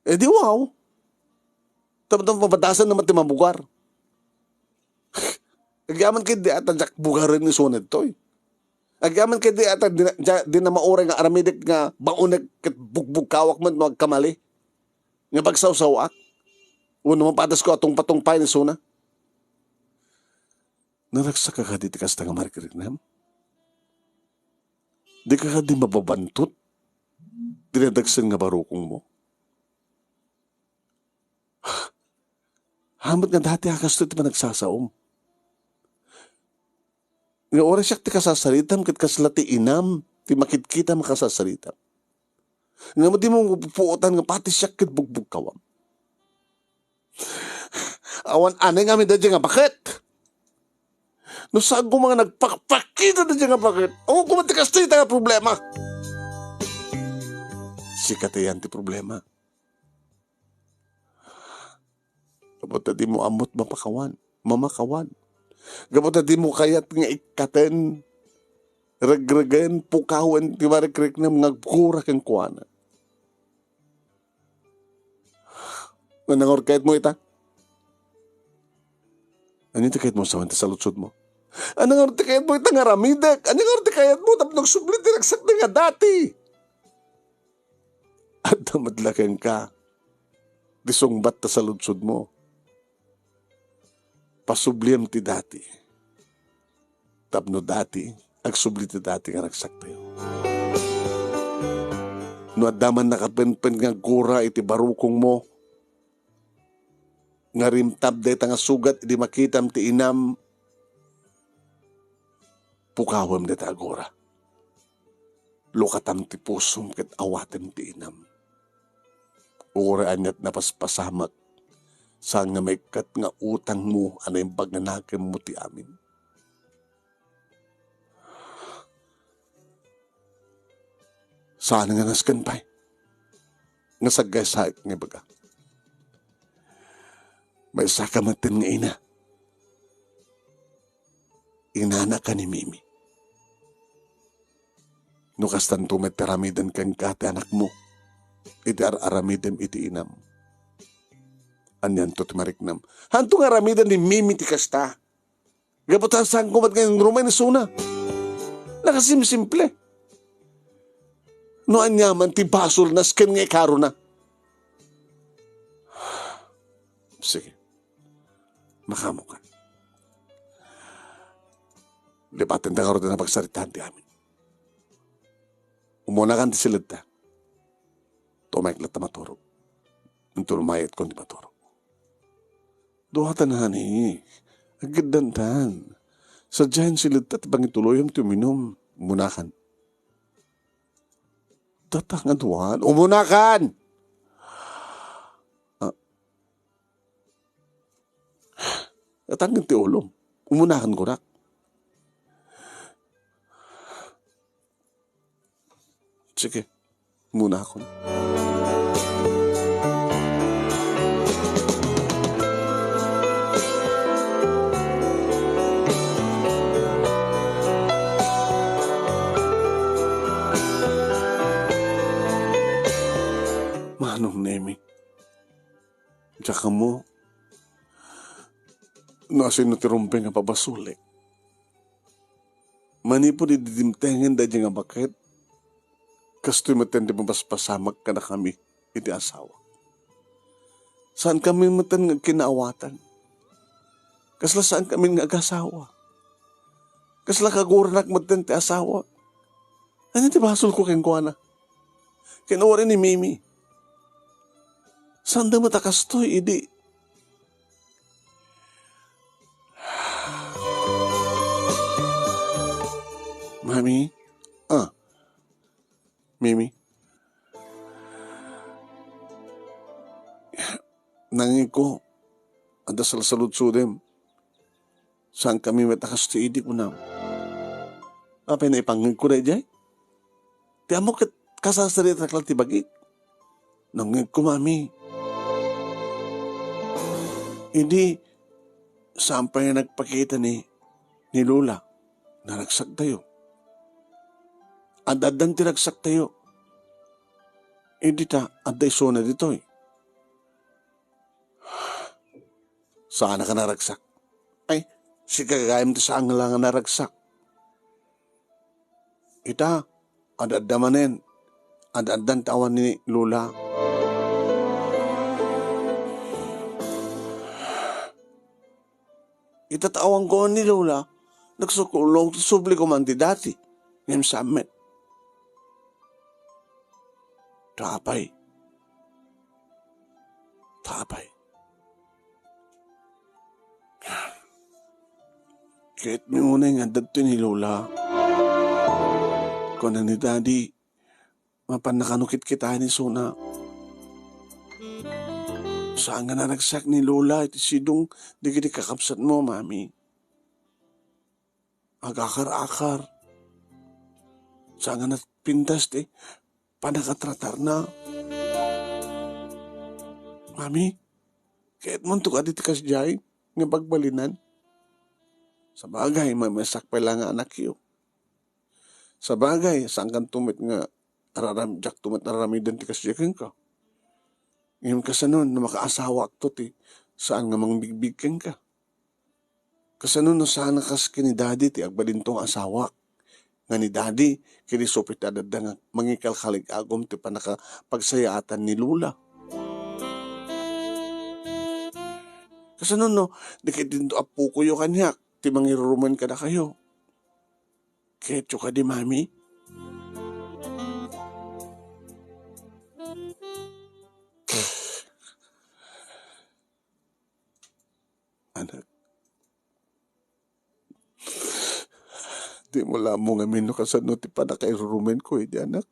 Eh di wow. Tapos mapadasan naman ti mabugar. Agyaman kay di ata jak bugaran ni sunod to eh. Agyaman kay di ata di na maura nga aramidik nga baunag kat bugbog kawak man magkamali. Nga bagsaw-sawak. Uno mapadas ko atong patungpay ni suna. Naragsak ka di tikas nga marikiriknam. Di ka di mababantot. Dinadagsan nga barukong mo. Hamad nga dati akas to iti panagsasaom. Nga oras siya ti kasasalitam kat kaslati inam ti makitkita makasasalitam. Nga mo di mo pupuotan nga pati siya kat bugbog kawam. Awan anay nga mi dadya nga bakit? No saan ko mga nagpakpakita dadya nga bakit? O kumatikas ti nga problema. Sikat yan ti problema. Kapot na di mo amot mamakawan. Kapot na di mo kayat nga ikaten, regregen, pukawan, ti marikrik na mga kurak ang kuwana. Anong orkait mo ita? Ano yung tikait mo sa wanta sa lutsod mo? Anong orkait mo ita nga ramidek? Anong orkait mo tapos nagsublit tinagsak na nga dati? At namadlakan ka, disungbat ta sa lutsod mo. Pasubliam ti dati. Tapno dati, agsubli ti dati nga nagsak tayo. No adaman nakapenpen nga gura iti barukong mo, nga rimtab day nga sugat, iti makitam ti inam, pukawam day agora. Lukatam ti pusum ket awatem ti inam. Uraan at napaspasamak, saan nga may kat nga utang mo, ano yung bagnanakim mo ti amin. Saan nga naskan pa'y? Nga sagay-sayag nga baga. May sakamatin nga ina. Inana ka ni Mimi. No kastan tumet peramidan kang kati anak mo. Iti aramidem iti inam. Anyan to ti mariknam. Hanto nga aramidan ni Mimi ti kasta. Gaputan saan kumat ngayong rumay ni Suna. Nakasimsimple. No anyaman ti basol nasken nga ikaro na. Sige. Makamo ka. Lipatin ta karo na pagsaritaan ti amin. Umuna kan ti silid ta. Tumaiklat na maturog. Ito lumayat ko di maturog. Duhatan na ni. Agad-dantan. Sadyahin silid ta tabang ituloy ang tuminom. Umunakan. Tatang aduan. Umunakan! Tatangin ti ulom. Umunakan ko rak. Sige. Muna ako. Manong Nemi. Tsaka mo, nasin no tirumpe nga pabasuli. Mani po di didimtengen da nga bakit. Kastoy maten di mapaspasamak ka na kami iti asawa. Saan kami maten nga kinaawatan? Kasla saan kami nga agasawa? Kasla kaguranak maten ti asawa? Ano ti basol ko keng kuana? Kinuha rin ni Mimi. Saan da matakas to, idi? Mami? Mimi? Nangin ko, ang dasal salud sudem. Saan kami matakas to, idi ko na? Apa na ipangin ko na ijay? Ti amo kasasarita lang ti bagit. Nangin ko, mami. Hindi, sampay na nagpakita ni Lola, naragsak tayo. Adadan tinagsak tayo. Hindi ta, aday sona dito eh. Saan ka naragsak? Ay, si kagayam ti saan nga lang naragsak. Ita, adadamanin. Adadan tawan ni Lola. Itatawang ko ni Lola, nagsukulong subli ko man di dati. Ngayon sa amin. Tapay. Kahit may muna nga dito ni Lola. Kung ni Daddy, mapanakanukit kita ni Suna. Saan nga naragsak ni Lola, iti sidong di kiti kakapsat mo, mami. Agakar-akar. Saan nga natpintas, panakatratar na. Mami, kahit mo ka dito kasjay, nga pagbalinan. Sa bagay, mamasak pa lang nga anak yo. Sa bagay, saan kang tumit nga, jak tumit aramidan ti kasjayan ka. Ngayon kasanon na makaasawa akto saan nga mangbigbigan ka. Kasanon no sana kas ni Daddy ti agbalintong asawa. Nga ni Daddy, kini sopit adada nga mangikalkalig agom ti panaka pagsayaatan ni Lula. Kasanon no, di kayo dinto apo ko yo kanyak, ti mangiruruman ka na kayo. Ketyo ka di mami. Anak, di mo lamong amin no kasano ti panakairurumen ko, di anak.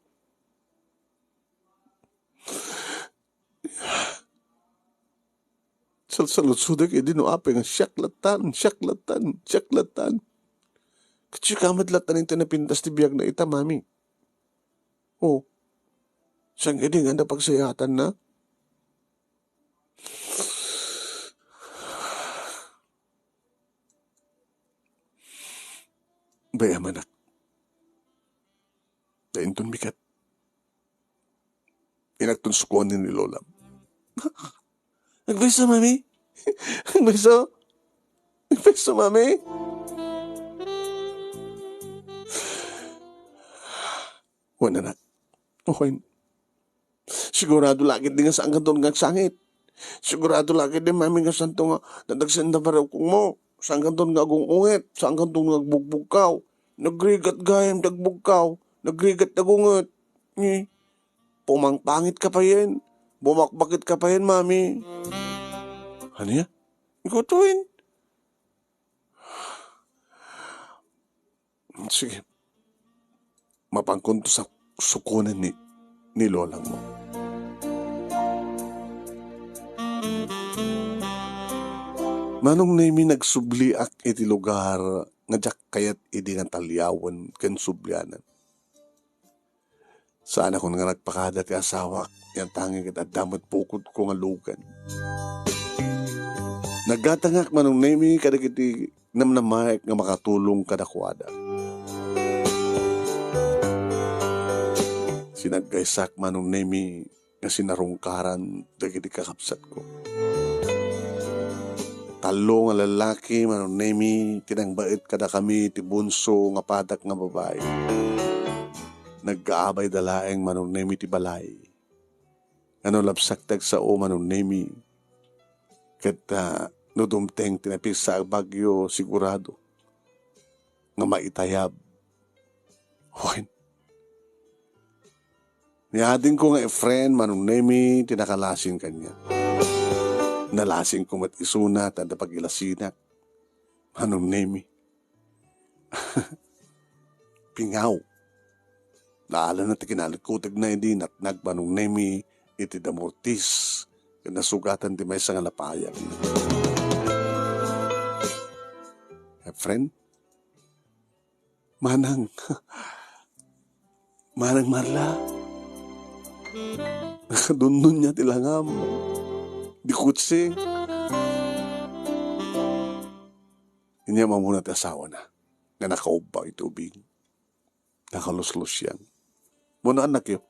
Salsalut-sudak, di no apeng, syaklatan. Kasi kamadlatan yung tinapintas ti biyag na ita, mami. Oh, saan ka din nga pagsayatan na? Bayam anak. Dahin ton bikat. Inagton sukuan ni Lola. Nagbeso, mami? Nagbeso? Nagbeso, mami? Wala na. Okay. Sigurado lagi din nga saan ka doon ngagsangit. Sigurado lagi din mami nga saan to nga nadagsenda pa rin kung mo. Saan ka doon nga agong ungit. Saan ka doon nga agbugbugkaw. Nagrigat gayam dagbugkaw. Nagrigat dagungot. Pumangpangit ka pa yan. Bumakbakit ka pa yan, mami. Ano yan? Ikutuin. Sige. Mapangkunto sa sukunan ni lolang mo. Manong nami nagsubli ak iti lugar nga jak kayat idi nga talyawan ken sublianan. Saan ako nga nagpakada ti asawa yan tangi kita damot pukod ko nga lugan. Naggatangak manong nami kadagiti namnamaik nga makatulong kadakwada. Sinagkaisak manong nemi nga sinarungkaran dagiti kakapsat ko. Talo nga lalaki manong nemi tinangbait kada kami ti bunso nga padak nga babae. Nagkaabay dalaeng manong nemi ti balay. Ano lapsak tag sa o manong nemi. Ket nudumteng tinapis sa bagyo sigurado nga maitayab. Hoy. Niyadin ko nga friend, manong nemi, tinakalasin kanya. Nalasing ko mat isuna, tanda pag ilasinak. Manong nemi. Pingaw. Naala na tikinalikutag na hindi natnag manong nemi, iti damortis. Nasugatan ti may sa nga lapayag. Friend, manang marla. Nakadunun niya tilangam. Di kutsi. Inya mamuna ti asawa na. Nga nakaubaw itubig. Nakaluslos yan. Muna anak yun.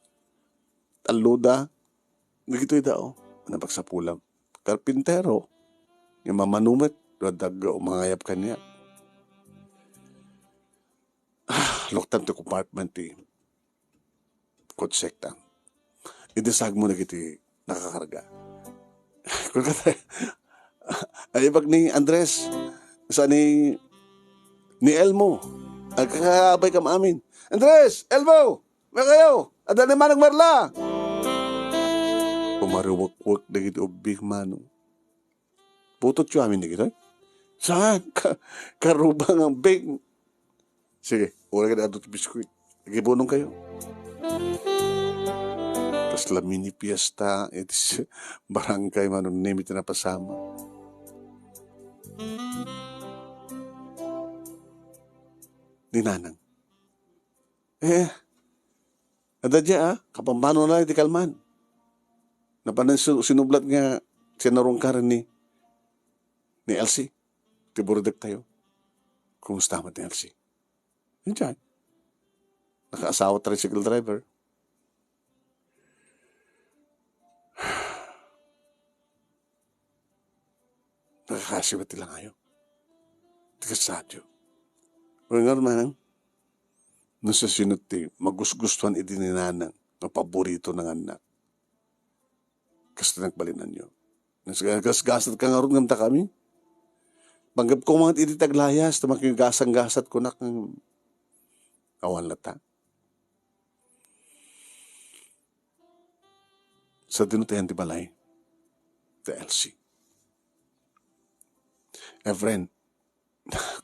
Taluda. Nagito'y dao. Napagsapulam. Karpintero. Yung mamanumet. Dadag umangayap kanya. Loktan to compartment ti. Kutsekta. Idesag mo na kiti nakakarga. Kung kata, ay pag ni Andres, sa ni Elmo, ay kakabay ka maamin. Andres, Elmo, may kayo, ada ni Manang Marla. Pumariwak-wak na kiti ubig manong. Putot yung amin na kito. Saan? Karubang ang big. Sige, ura ka na ato biskuit. Nagibunong kayo. Tapos lamini piyesta, it's barangay manon nemi na pasama. Ninanang. Adadya kapambano na iti kalman. Napanan sinublat nga sinarungkaran ni Elsie. Tiburudak tayo. Kumusta mat ni Elsie? Yan dyan. Nakaasawa tricycle driver. Nakakasibat nila ngayon. Tikasadyo. O nga naman, nung sa sinuti, magusgustuhan idininanang ng paborito ng anak. Kasi nagbalinan nyo. Gasgasat ka nga rin ngamta kami. Panggap ko mga ititaglayas, tamak yung gasang-gasat ko na kang awan lata. Sa dinutayan ti balay, the Elsie. Friend,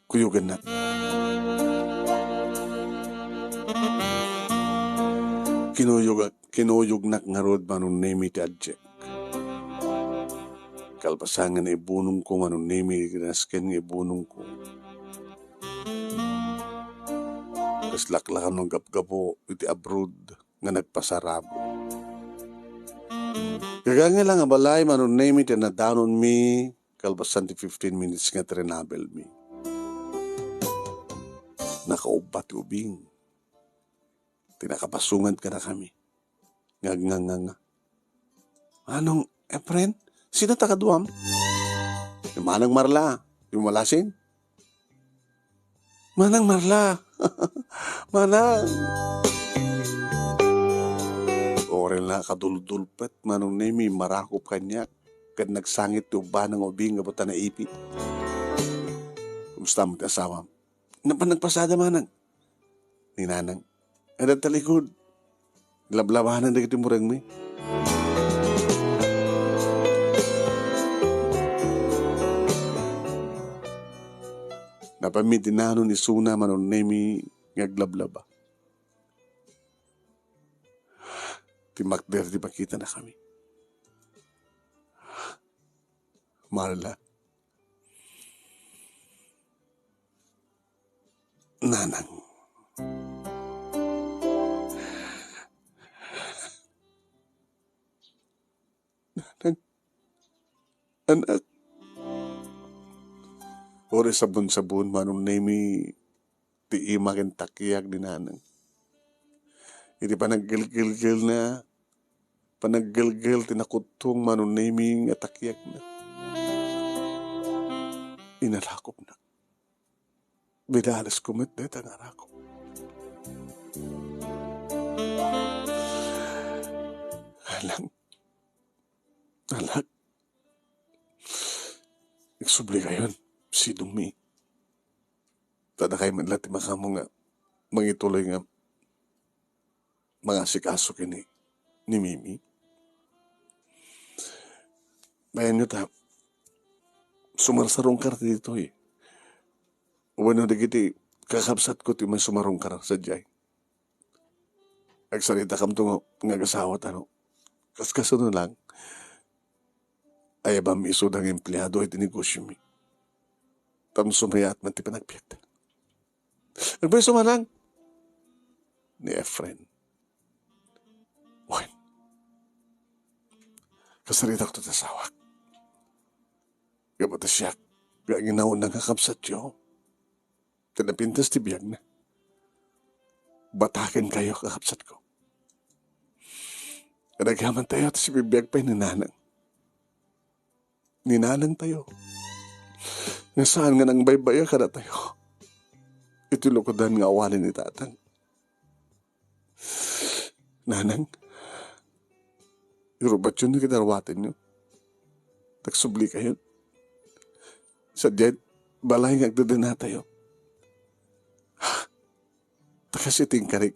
kuyugan na. Kinuyog na nga rod manong nemi ti adjek. Kalpasangan na ibunong ko manong nemi kinasken nga ibunong ko. Kas laklakan ng gapgapo iti abroad nga nagpasarabo. Kaganga lang ang balay manong nemi ti nadanon mi kalpasan ti 15 minutes nga trenabel mi. Nakaubat ubing. Tinakapasungan ka na kami. Nga. Anong, friend? Sino takaduam? Yung Manang Marla. Yung malasin? Manang Marla. Manang. Orel na kaduludulpet. Manong nemi marakop kanya. Kad nagsangit yung ba ng ubing nga buta na ipit. Kumusta mo ti asawa? Nagpasada manang. Ninanang. Adat talikod. Lablabanan na kitin murang mi. Napamidinano ni Suna manon nemi ngaglablaba. Timakder di pakita na kami. Marla. Nanang. Anak. Ore sabon-sabon manong nemi ti imakin takiyag ni nanang. Iti panaggil-gil na panaggil-gil tinakutong manong nemi nga takiyag na. Inarakop na. Bidalas kumit na ito narakop. Alang. Nagsubli kayon. Si Dumi. Tada kayo manlati makamo nga mangituloy nga mga sikaso kini ni Mimi. Bayan nyo sumarsarong kar dito eh. Bueno, di kiti, kakapsat ko ti may sumarong kar sa jay. Agsalita kam to nga gasawat Kaskaso lang, ay abang isod ang empleyado iti negosyo mi. Tam sumayat man ti panagpiyat. Nagbay sumalang ni Efren. Wan, kasarita ko ito tasawak. Gabata siya, ginaon ng kakapsat yo. Tinapintas ti biyag na. Batakin kayo kakapsat ko. Naghaman tayo at si bibiyag pa'y ninanang. Ninanang tayo. Nga saan nga nang baybaya ka na tayo. Itulokodan nga awanin ni tatang. Nanang, irubat yun na kinarwatin nyo. Tagsubli kayo. Sa jet, balay nga agdadana tayo. Takasiting karik.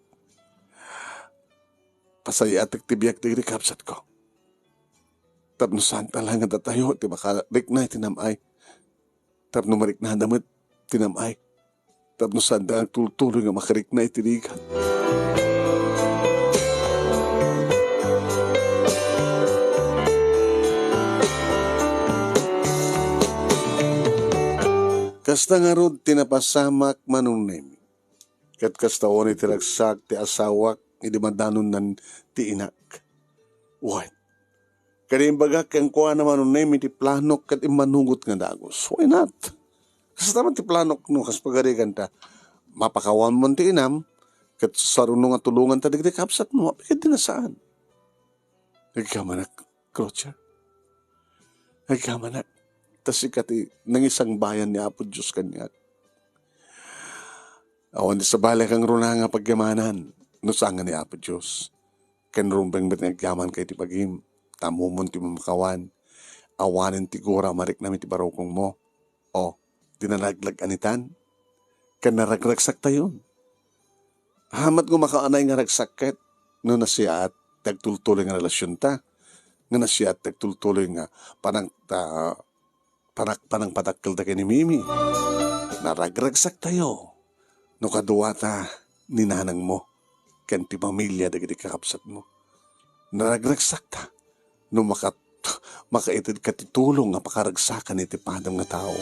Pasaya at tibiyag ti kapsat ko. Tapno saan talang nga tayo, ti makarik na tinamay. Tapno marik na damit, tinamay. Tapno saan talang tultuloy nga makarik na itiligan. Kasta nga rod tinapasamak manunemi. Kat kasta o ni tiragsak ti asawak, hindi madanon nan ti inak. What? Kaya imbaga kang kuha naman nun ti planok kat imanugot nga dagos. Why not? Kasi naman ti planok no, kas pagarigan ta, mapakawan mo ti inam, kat sarunong nga tulungan ta, digdi kapsat mo, apikid din na saan. Nagkamanak, Krocher. Nagkamanak. Tas ikati, nangisang bayan ni Apo Diyos kanya. Awan di sa balik ang runa nga pagyamanan. Nusangan ni Apo Diyos. Kenrumbeng bet nagyaman kay ti pagim. Tamumon ti mamakawan. Awanin ti gura marik namin ti barokong mo. O, dinalaglag anitan. Kanaragragsak tayon. Hamat ko makaanay nga ragsakket. No na siya at tagtultuloy nga relasyon ta. Nga na siya at tagtultuloy nga panang patakkel ta kay ni Mimi. Naragragsak tayo. No kaduwata ni nanang mo. Ken ti pamilya dagiti kakapsat mo. Naragragsak ta. No makaitid ka ti tulong nga pakaragsakan iti padam nga tao.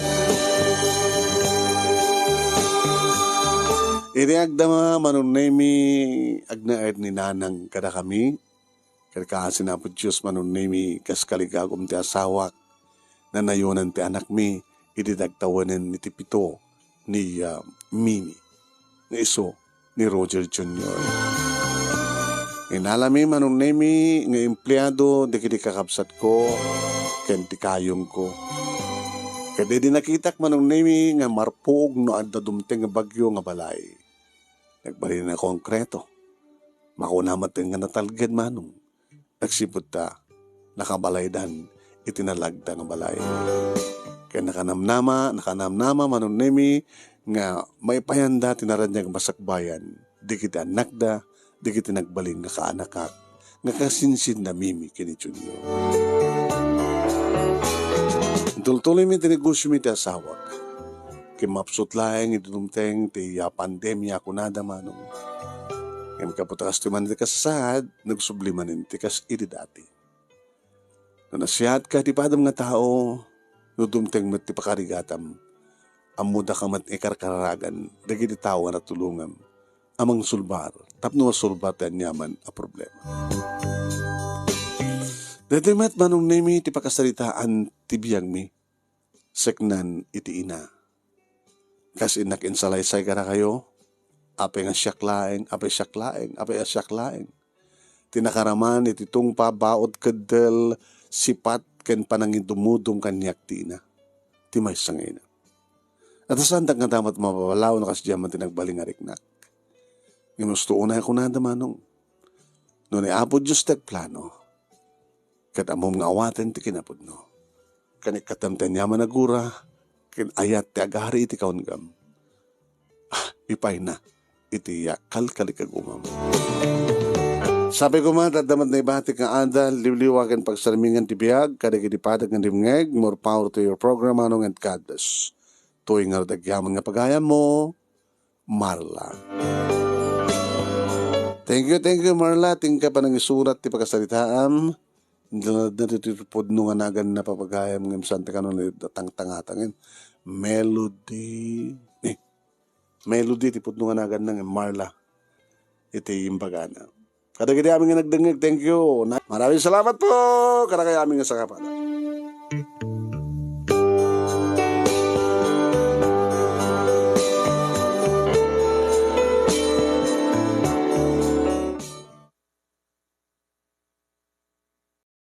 Iti agdama manunemi agnaed ni nanang kada kami. Kada kasin na po Diyos manunemi kas kaligagom ti asawak. Nanayunan ti anak mi, ididagtawanan ni ti pito ni Mimi, ni iso ni Roger Jr. Inalami manunemi nga empleyado di kiti kakapsat ko, ken ti kayong ko. Kadi di nakitak manunemi nga marpog no adda dumteng nga bagyo nga balay. Nagbali na konkreto, makunamat nga natalged manong, nagsipot ta, nakabalaydan, itinalagda ng balay. Kaya nakanamnama manunemi nga may payanda tinaranyag masakbayan. Di kita anak da, di kita nagbaling nga kaanakak, nga kasinsin na Mimi kini Junior. Tultuloy mi tinegosyo mi ti asawak. Kimapsot laeng idumteng ti pandemya kunada manong. Kaya kaputakas ti man ti kasasad, nagsublimanin ti kas idi dati. No nasiyat ka ti padam nga tao, no dumteng met ti pakarigatam, amuda ka mat ikarkaragan, dagiti tao nga natulungam, amang sulbar, tapno sulbar ti anyaman a problema. Dati met manong nemi ti pakasaritaan ti biyang mi, seknan iti ina. Kasi nakinsalaysay ka na kayo, apay nga siyaklaeng, apay siyaklaeng. Tinakaraman iti tungpa baot kadel, sipat ken panangin dumudong kanyak ti ina. Ti may sangina. At asan nga damat mapapalaw na kasdiyaman tinagbaling ariknak. Ginusto unay ko na damanong. No ni Apo Diyos plano. Kat amom nga awaten ti kinapod no. Kanik katamten yaman nagura. Ken ayat ti agari iti kaungam. Ipay na. Iti kalkalikag umam. Sabi ko man, tadamat na ibatik nga andal, liwliwagan pagsarmingan ti biyag, kadagitipadag ng dimngeg, more power to your program, anong and God bless. Tuwing nga dagyaman nga pagayam mo, Marla. Thank you, Marla. Tingka pa nang isurat ti pagkasalitaan. Hindi na natitipod nung anagan na papagayam ng santa ka nung tang-tangatangin. Melody. Melody, tipod nung anagan ng Marla. Iti yung pagana. Kada kaya aming nagdengeg, thank you. Maraming salamat po. Kada kaya aming sa kapata.